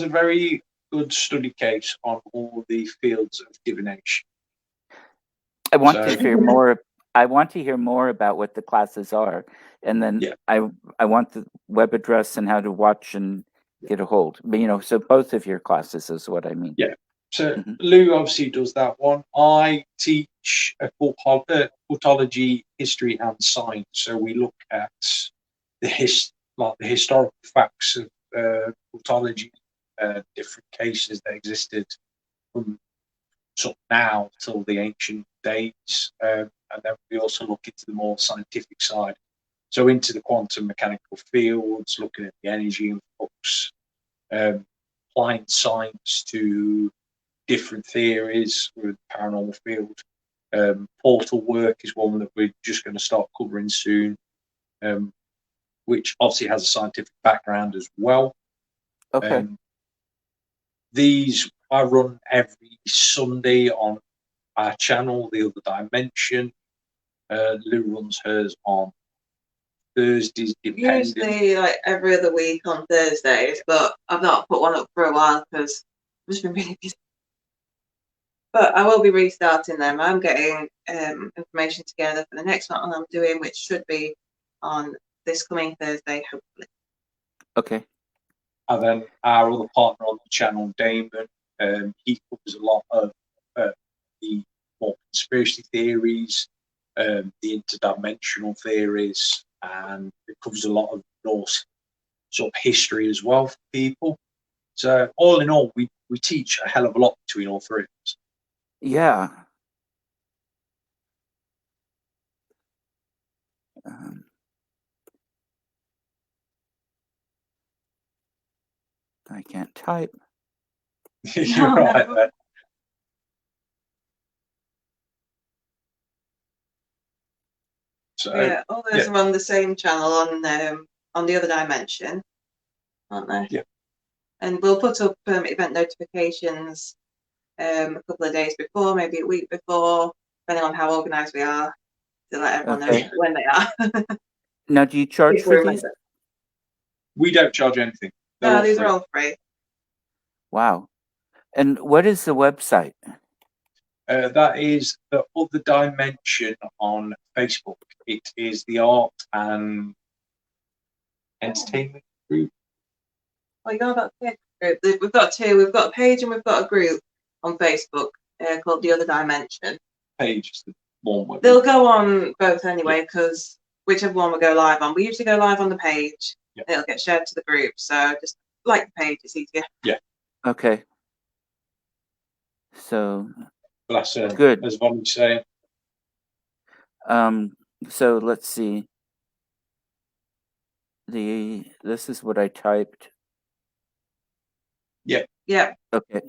Speaker 2: a very good study case on all the fields of divination.
Speaker 1: I want to hear more. I want to hear more about what the classes are, and then I want the web address and how to watch and get a hold. But so both of your classes is what I mean.
Speaker 2: Yeah. So Lou obviously does that one. I teach a cultology, history, and science. So we look at the historical facts of cultology, different cases that existed from sort of now till the ancient days, and then we also look into the more scientific side, so into the quantum mechanical fields, looking at the energy influx, applying science to different theories with the paranormal field. Portal work is one that we're just going to start covering soon, which obviously has a scientific background as well.
Speaker 1: Okay.
Speaker 2: These I run every Sunday on our channel, The Other Dimension. Lou runs hers on Thursdays, depending.
Speaker 3: Usually like every other week on Thursdays, but I've not put one up for a while because I've just been really busy. But I will be restarting them. I'm getting information together for the next one I'm doing, which should be on this coming Thursday, hopefully.
Speaker 1: Okay.
Speaker 2: And then our other partner on the channel, Damon, he covers a lot of the more conspiracy theories, the interdimensional theories, and it covers a lot of Norse sort of history as well for people. So all in all, we teach a hell of a lot between all three of us.
Speaker 1: Yeah. I can't type.
Speaker 2: You're right there. So
Speaker 3: yeah, all those are on the same channel on The Other Dimension, aren't they?
Speaker 2: Yeah.
Speaker 3: And we'll put up event notifications a couple of days before, maybe a week before, depending on how organised we are, to let everyone know when they are.
Speaker 1: Now, do you charge
Speaker 3: If we
Speaker 1: for these?
Speaker 3: remember.
Speaker 2: we don't charge anything. They're
Speaker 3: No,
Speaker 2: all
Speaker 3: these
Speaker 2: free.
Speaker 3: are all free.
Speaker 1: Wow. And what is the website?
Speaker 2: That is The Other Dimension on Facebook. It is the art and entertainment group.
Speaker 3: Oh, you got a group. We've got two. We've got a page and we've got a group on Facebook called The Other Dimension.
Speaker 2: Page is the one where
Speaker 3: They'll go on both anyway, because whichever one we go live on, we usually go live on the page.
Speaker 2: Yeah.
Speaker 3: It'll get shared to the group, so just like the page, it's easier.
Speaker 2: Yeah.
Speaker 1: Okay. So
Speaker 2: that's
Speaker 1: good.
Speaker 2: as Vonnie's saying.
Speaker 1: So let's see. This is what I typed.
Speaker 2: Yeah.
Speaker 3: Yeah.
Speaker 1: Okay.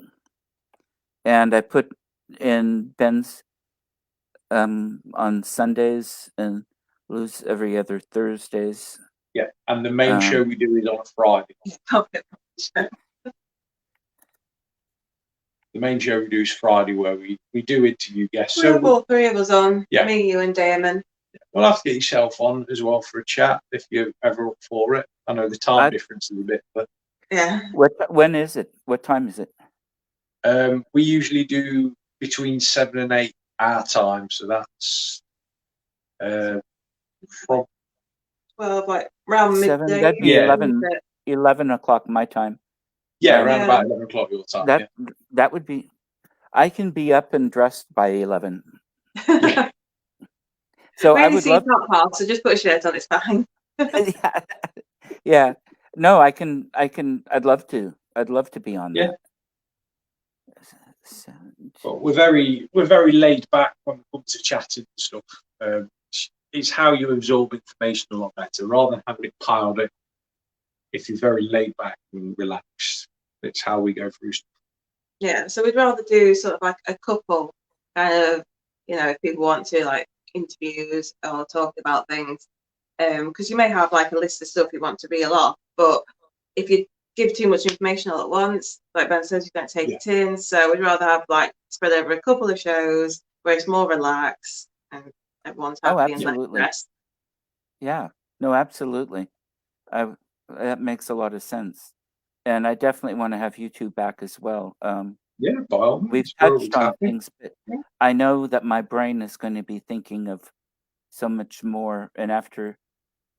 Speaker 1: And I put in Ben's on Sundays and Lou's every other Thursdays.
Speaker 2: Yeah. And the main show we do is on a Friday. The main show we do is Friday, where we do interview guests.
Speaker 3: We have all three of us on.
Speaker 2: Yeah.
Speaker 3: Me, you, and Damon.
Speaker 2: We'll have to get yourself on as well for a chat if you're ever up for it. I know the time difference is a bit, but
Speaker 3: yeah.
Speaker 1: When is it? What time is it?
Speaker 2: We usually do between 7 and 8 our time, so that's from
Speaker 3: 12, like around
Speaker 1: 7,
Speaker 3: midday.
Speaker 1: that'd be 11 o'clock my time.
Speaker 2: around about 11 o'clock your time.
Speaker 1: That would be. I can be up and dressed by 11. So I would love.
Speaker 3: Not hard, so just put a shirt on. It's fine.
Speaker 1: Yeah. No, I can. I'd love to. I'd love to be on that.
Speaker 2: But we're very laid back when it comes to chatting and stuff. It's how you absorb information a lot better rather than having it piled up. If you're very laid back and relaxed, it's how we go through stuff.
Speaker 3: Yeah, so we'd rather do sort of like a couple kind of, if people want to, like interviews or talk about things, because you may have like a list of stuff you want to reel off, but if you give too much information all at once, like Ben says, you don't take it in. So we'd rather have like spread over a couple of shows where it's more relaxed and everyone's happy and let rest.
Speaker 1: Yeah, no, absolutely. That makes a lot of sense, and I definitely want to have you two back as well.
Speaker 2: Yeah, by all means.
Speaker 1: We've touched on things, but I know that my brain is going to be thinking of so much more, and after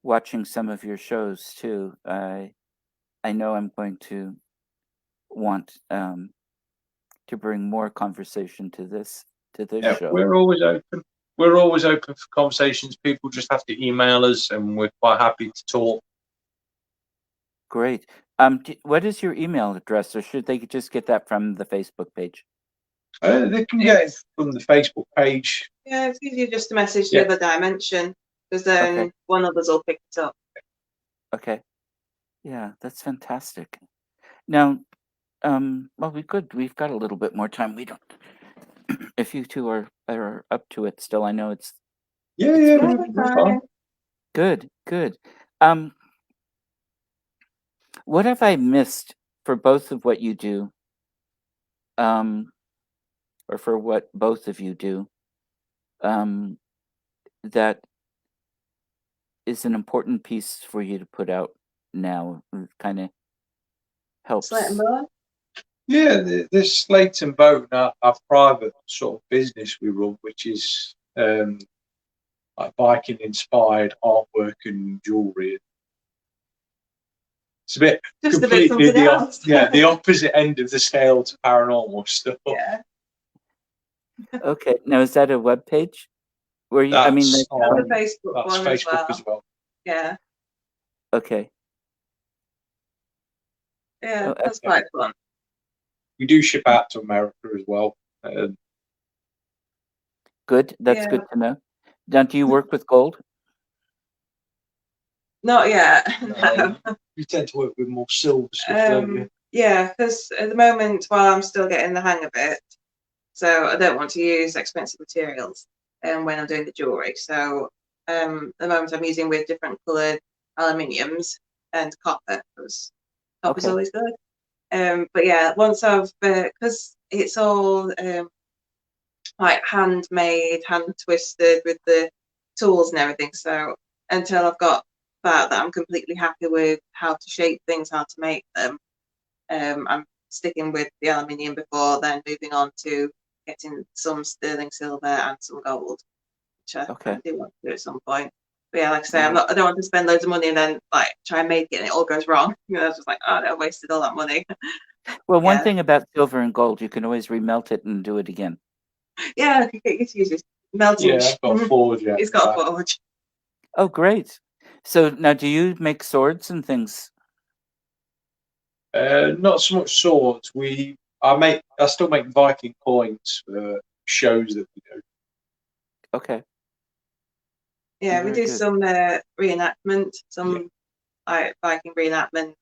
Speaker 1: watching some of your shows too, I know I'm going to want to bring more conversation to this show.
Speaker 2: We're always open. We're always open for conversations. People just have to email us, and we're quite happy to talk.
Speaker 1: Great. What is your email address, or should they just get that from the Facebook page?
Speaker 2: They can get it from the Facebook page.
Speaker 3: Yeah, it's easier just to message The Other Dimension, because then one of us will pick it up.
Speaker 1: Okay. Yeah, that's fantastic. Now, Well, we could. We've got a little bit more time. We don't. If you two are up to it still, I know it's
Speaker 2: Yeah,
Speaker 1: It's
Speaker 2: yeah,
Speaker 1: pretty
Speaker 2: we're fine.
Speaker 1: good. Good. Um, what have I missed for both of what you do? Or for what both of you do? Um, that is an important piece for you to put out now. Kind of
Speaker 3: Slate and
Speaker 1: helps.
Speaker 3: bone.
Speaker 2: Yeah, this Slate and Bone, our private sort of business we run, which is like Viking inspired artwork and jewelry. It's a bit
Speaker 3: Just a bit
Speaker 2: completely
Speaker 3: something else.
Speaker 2: the opposite end of the scale to paranormal stuff.
Speaker 3: Yeah.
Speaker 1: Okay. Now, is that a web page? Where you? I mean,
Speaker 2: That's
Speaker 3: And the
Speaker 2: on
Speaker 3: Facebook
Speaker 2: that's
Speaker 3: one
Speaker 2: Facebook as well.
Speaker 3: Yeah.
Speaker 1: okay.
Speaker 3: Yeah,
Speaker 1: Oh,
Speaker 3: that's quite fun.
Speaker 2: We do ship out to America as well.
Speaker 1: good. That's
Speaker 3: Yeah.
Speaker 1: good to know. Now, do you work with gold?
Speaker 3: Not yet. No.
Speaker 2: You tend to work with more silver stuff, don't you?
Speaker 3: Yeah, because at the moment, while I'm still getting the hang of it, so I don't want to use expensive materials when I'm doing the jewellery. So at the moment, I'm using with different coloured aluminiums and copper, because copper's
Speaker 1: Okay.
Speaker 3: always good. But yeah, once I've, because it's all like handmade, hand twisted with the tools and everything. So until I've got that I'm completely happy with how to shape things, how to make them, I'm sticking with the aluminium before then moving on to getting some sterling silver and some gold, which I do want to do at some point. But yeah, like I say, I don't want to spend loads of money and then like try and make it and it all goes wrong. You know, it's just like, oh no, I wasted all that money.
Speaker 1: Well, one
Speaker 3: Yeah.
Speaker 1: thing about silver and gold, you can always remelt it and do it again.
Speaker 3: Yeah, I could get you to use this melting.
Speaker 2: Yeah, I've got a forge. Yeah,
Speaker 3: It's got a forge.
Speaker 1: Oh, great. So now, do you make swords and things?
Speaker 2: Not so much swords. I still make Viking coins for shows that we do.
Speaker 1: Okay.
Speaker 3: Yeah, we
Speaker 1: Very
Speaker 3: do
Speaker 1: good.
Speaker 3: some reenactment, some like Viking reenactment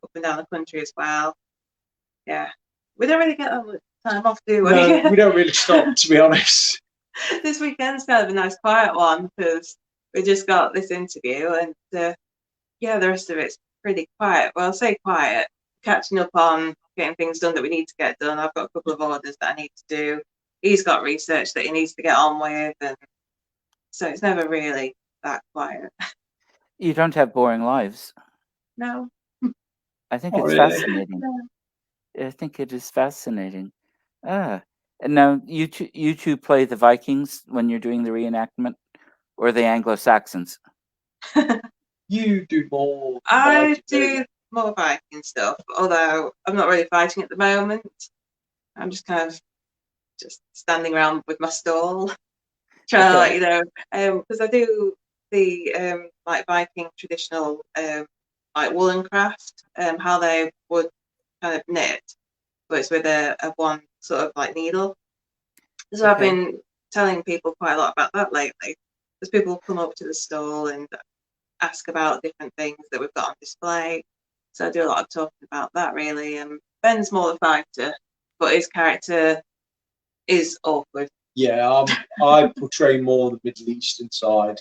Speaker 3: up and down the country as well. Yeah, we don't really get that much time off, do we?
Speaker 2: No, we don't really stop, to be honest.
Speaker 3: This weekend's kind of a nice quiet one because we just got this interview and yeah, the rest of it's pretty quiet. Well, I'll say quiet, catching up on getting things done that we need to get done. I've got a couple of orders that I need to do. He's got research that he needs to get on with, and so it's never really that quiet.
Speaker 1: You don't have boring lives.
Speaker 3: No.
Speaker 1: I think
Speaker 2: Not
Speaker 1: it's
Speaker 2: really.
Speaker 1: fascinating.
Speaker 3: No.
Speaker 1: I think it is fascinating. Ah, and now you two play the Vikings when you're doing the reenactment, or the Anglo-Saxons?
Speaker 2: You do more.
Speaker 3: I do more Viking stuff, although I'm not really fighting at the moment. I'm just kind of just standing around with my stall, trying to, like, you know, because I do the like Viking traditional like woolen craft, how they would kind of knit, but it's with a one sort of like needle. So I've been telling people quite a lot about that lately, because people come up to the stall and ask about different things that we've got on display. So I do a lot of talking about that really. And Ben's more the fighter, but his character is awkward.
Speaker 2: Yeah, I portray more the Middle Eastern side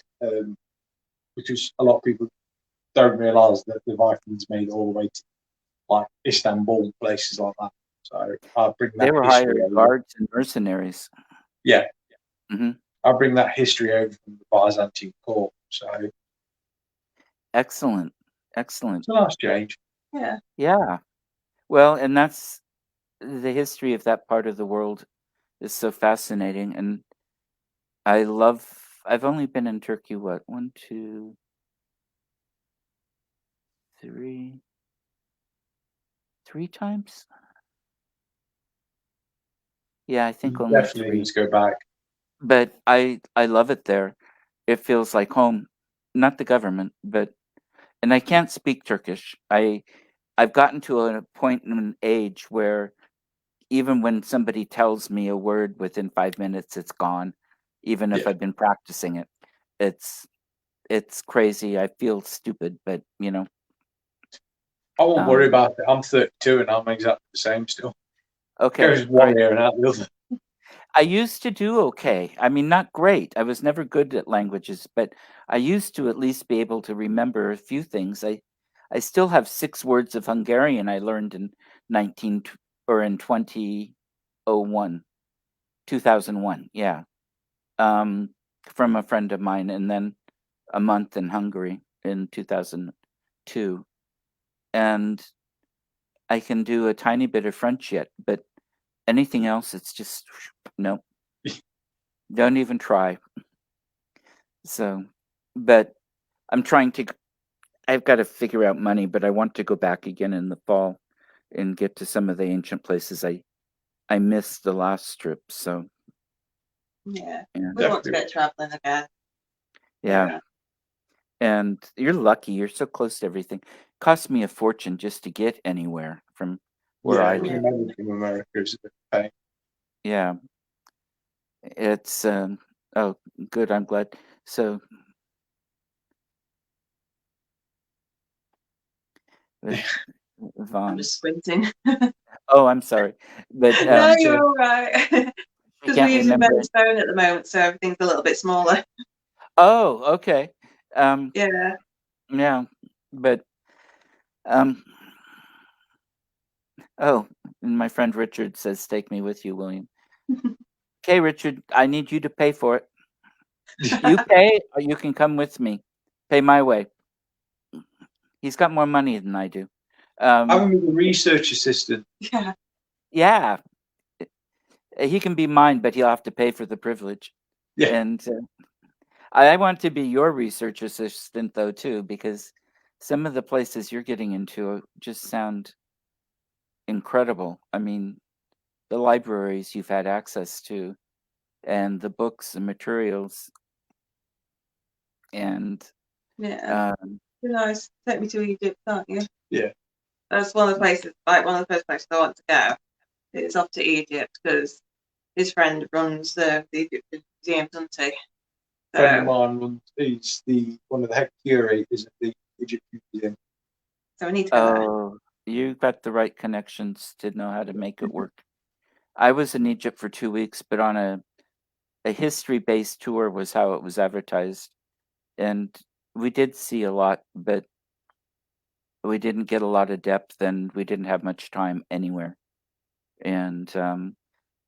Speaker 2: because a lot of people don't realise that the Vikings made it all the way to like Istanbul, places like that. So I bring that
Speaker 1: They were
Speaker 2: history
Speaker 1: hired
Speaker 2: over.
Speaker 1: guards and mercenaries.
Speaker 2: Yeah.
Speaker 1: Mm-hmm.
Speaker 2: I bring that history over from the Byzantine court. So
Speaker 1: Excellent. Excellent.
Speaker 2: it's a nice change.
Speaker 3: Yeah.
Speaker 1: Yeah. Well, and that's the history of that part of the world is so fascinating, and I've only been in Turkey, what, 1, 2, 3 times? Yeah, I think
Speaker 2: You
Speaker 1: only
Speaker 2: definitely
Speaker 1: 3.
Speaker 2: need to go back.
Speaker 1: But I love it there. It feels like home. Not the government, and I can't speak Turkish. I've gotten to a point in an age where even when somebody tells me a word within 5 minutes, it's gone, even if
Speaker 2: Yeah.
Speaker 1: I've been practicing it. It's crazy. I feel stupid, but
Speaker 2: I won't worry about it. I'm 32 and I'm exactly the same still.
Speaker 1: Okay,
Speaker 2: Goes one
Speaker 1: great.
Speaker 2: ear and out the other.
Speaker 1: I used to do okay. I mean, not great. I was never good at languages, but I used to at least be able to remember a few things. I still have 6 words of Hungarian I learned in 2001, 2001. Yeah, from a friend of mine, and then a month in Hungary in 2002, and I can do a tiny bit of French yet, but anything else, it's just no. Don't even try. So, but I'm trying to. I've got to figure out money, but I want to go back again in the fall and get to some of the ancient places I missed the last trip. So
Speaker 3: Yeah,
Speaker 1: yeah,
Speaker 3: we want to get traveling again.
Speaker 1: yeah. And you're lucky. You're so close to everything. Cost me a fortune just to get anywhere from where I live.
Speaker 2: Maybe from America is a bit of pain.
Speaker 1: Yeah, it's oh, good. I'm glad. So Vaughn.
Speaker 3: I'm just squinting.
Speaker 1: Oh, I'm sorry, but
Speaker 3: No, you're all right.
Speaker 1: I
Speaker 3: Because
Speaker 1: can't
Speaker 3: we're using
Speaker 1: remember.
Speaker 3: Ben's phone at the moment, so everything's a little bit smaller.
Speaker 1: Oh, okay.
Speaker 3: Yeah.
Speaker 1: Yeah, but um, oh, and my friend Richard says, "Take me with you, William." Okay, Richard, I need you to pay for it. You pay, or you can come with me. Pay my way. He's got more money than I do.
Speaker 2: I'm a research assistant.
Speaker 3: Yeah.
Speaker 1: Yeah, he can be mine, but he'll have to pay for the privilege.
Speaker 2: Yeah.
Speaker 1: And I want to be your research assistant, though, too, because some of the places you're getting into just sound incredible. I mean, the libraries you've had access to, and the books and materials, and
Speaker 3: Yeah. Be nice. Take me to Egypt, can't you?
Speaker 2: Yeah.
Speaker 3: That's one of the places, like one of the first places I want to go. It's off to Egypt because his friend runs the Egyptian museum, doesn't he?
Speaker 2: A friend of mine is one of the head curators of the Egyptian museum.
Speaker 3: So we need to go there.
Speaker 1: oh, you got the right connections to know how to make it work. I was in Egypt for 2 weeks, but on a history-based tour was how it was advertised, and we did see a lot, but we didn't get a lot of depth, and we didn't have much time anywhere. And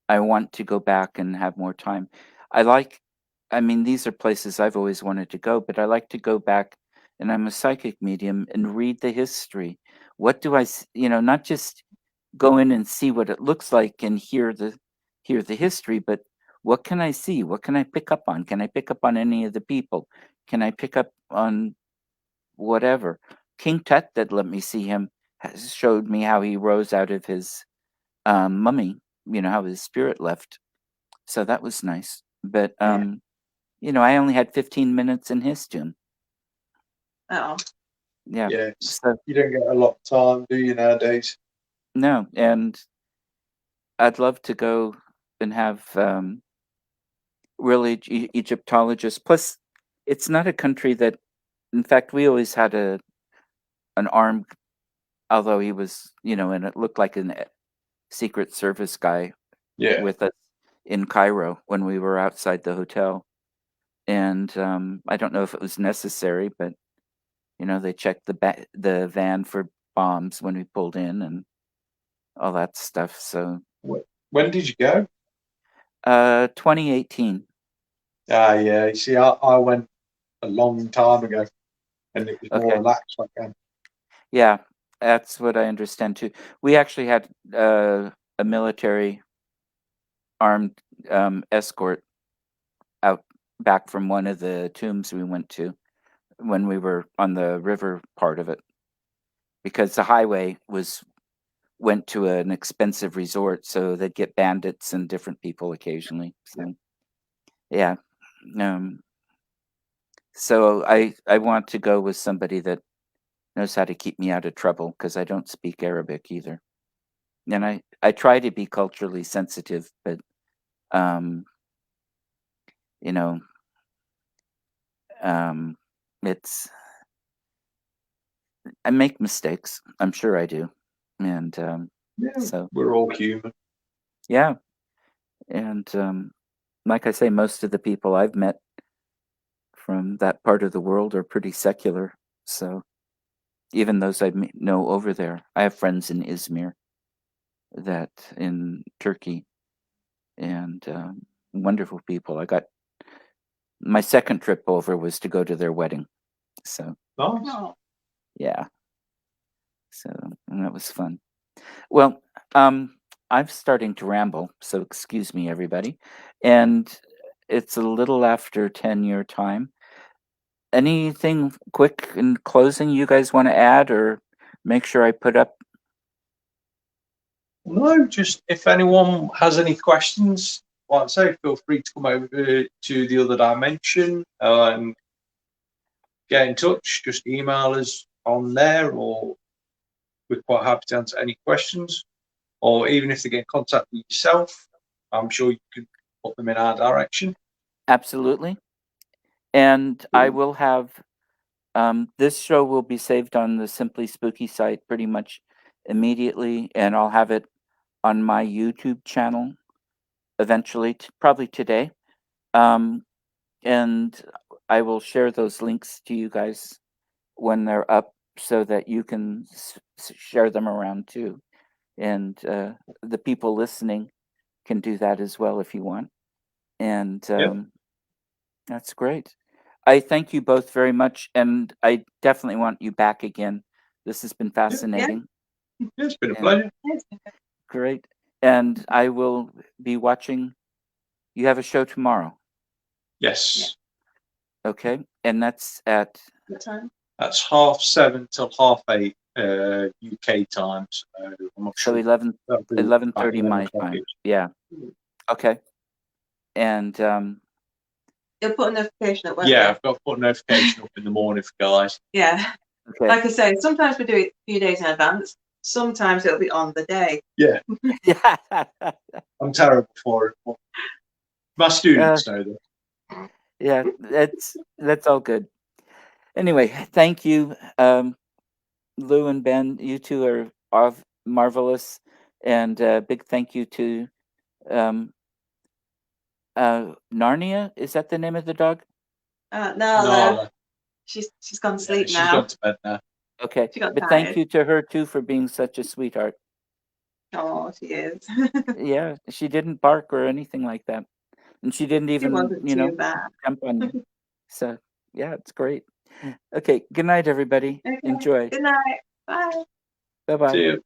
Speaker 1: I want to go back and have more time. I mean, these are places I've always wanted to go, but I like to go back, and I'm a psychic medium, and read the history. What do not just go in and see what it looks like and hear the history, but what can I see? What can I pick up on? Can I pick up on any of the people? Can I pick up on whatever? King Tut that let me see him has showed me how he rose out of his mummy, how his spirit left. So that was nice. But I only had 15 minutes in his tomb.
Speaker 3: Oh.
Speaker 1: Yeah.
Speaker 2: Yeah.
Speaker 1: So
Speaker 2: You don't get a lot of time, do you, nowadays?
Speaker 1: no, and I'd love to go and have really Egyptologists. Plus, it's not a country that, in fact, we always had an armed, although he was, and it looked like a Secret Service guy with us in Cairo when we were outside the hotel. And I don't know if it was necessary, but they checked the van for bombs when we pulled in and all that stuff. So
Speaker 2: when did you go?
Speaker 1: 2018.
Speaker 2: Yeah. You see, I went a long time ago, and it was more
Speaker 1: Okay.
Speaker 2: relaxed back then.
Speaker 1: Yeah, that's what I understand too. We actually had a military armed escort out back from one of the tombs we went to when we were on the river part of it, because the highway went to an expensive resort, so they'd get bandits and different people occasionally. So yeah. So I want to go with somebody that knows how to keep me out of trouble, because I don't speak Arabic either. And I try to be culturally sensitive, but um, you know, it's I make mistakes. I'm sure I do. And
Speaker 2: Yeah,
Speaker 1: so,
Speaker 2: we're all human.
Speaker 1: yeah. And like I say, most of the people I've met from that part of the world are pretty secular. So even those I know over there, I have friends in Izmir, that in Turkey, and wonderful people. I got my second trip over was to go to their wedding. So
Speaker 2: Nice.
Speaker 3: Oh,
Speaker 1: yeah, so and that was fun. Well, I'm starting to ramble, so excuse me, everybody. And it's a little after 10 your time. Anything quick in closing you guys want to add or make sure I put up?
Speaker 2: No, just if anyone has any questions, like I say, feel free to come over to the other dimension and get in touch. Just email us on there, or we're quite happy to answer any questions. Or even if they get in contact with yourself, I'm sure you can put them in our direction.
Speaker 1: Absolutely. And I will have this show will be saved on the Simply Spooky site pretty much immediately, and I'll have it on my YouTube channel eventually, probably today. And I will share those links to you guys when they're up so that you can share them around too. And the people listening can do that as well if you want. And that's great. I thank you both very much, and I definitely want you back again. This has been fascinating.
Speaker 2: It's been a
Speaker 1: and
Speaker 2: pleasure.
Speaker 1: Great. And I will be watching. You have a show tomorrow.
Speaker 2: Yes.
Speaker 1: Okay. And that's at
Speaker 3: what time?
Speaker 2: That's 7:30 till 8:30 UK time. So I'm not
Speaker 1: so
Speaker 2: sure.
Speaker 1: 11:30
Speaker 2: 11
Speaker 1: my
Speaker 2: o'clock
Speaker 1: time.
Speaker 2: is.
Speaker 1: Yeah. Okay. And
Speaker 3: You'll put a notification up, won't
Speaker 2: Yeah,
Speaker 3: you?
Speaker 2: I've got to put a notification up in the morning for guys.
Speaker 3: Yeah.
Speaker 1: okay.
Speaker 3: Like I say, sometimes we do it a few days in advance. Sometimes it'll be on the day.
Speaker 2: Yeah,
Speaker 1: Yeah.
Speaker 2: I'm terrible for it. But my students know that.
Speaker 1: Yeah, that's all good. Anyway, thank you, Lou and Ben. You two are marvelous, and big thank you to um, Narnia. Is that the name of the dog?
Speaker 3: No. She's gone to sleep
Speaker 2: She's
Speaker 3: now.
Speaker 2: gone to bed now.
Speaker 1: Okay,
Speaker 3: She got
Speaker 1: but thank
Speaker 3: tired.
Speaker 1: you to her too for being such a sweetheart.
Speaker 3: Oh, she is.
Speaker 1: Yeah, she didn't bark or anything like that, and she didn't
Speaker 3: She
Speaker 1: even,
Speaker 3: wasn't too bad.
Speaker 1: jump on you. So yeah, it's great. Okay, good night, everybody.
Speaker 3: Okay.
Speaker 1: Enjoy.
Speaker 3: Good night. Bye.
Speaker 1: Bye bye.
Speaker 2: See you.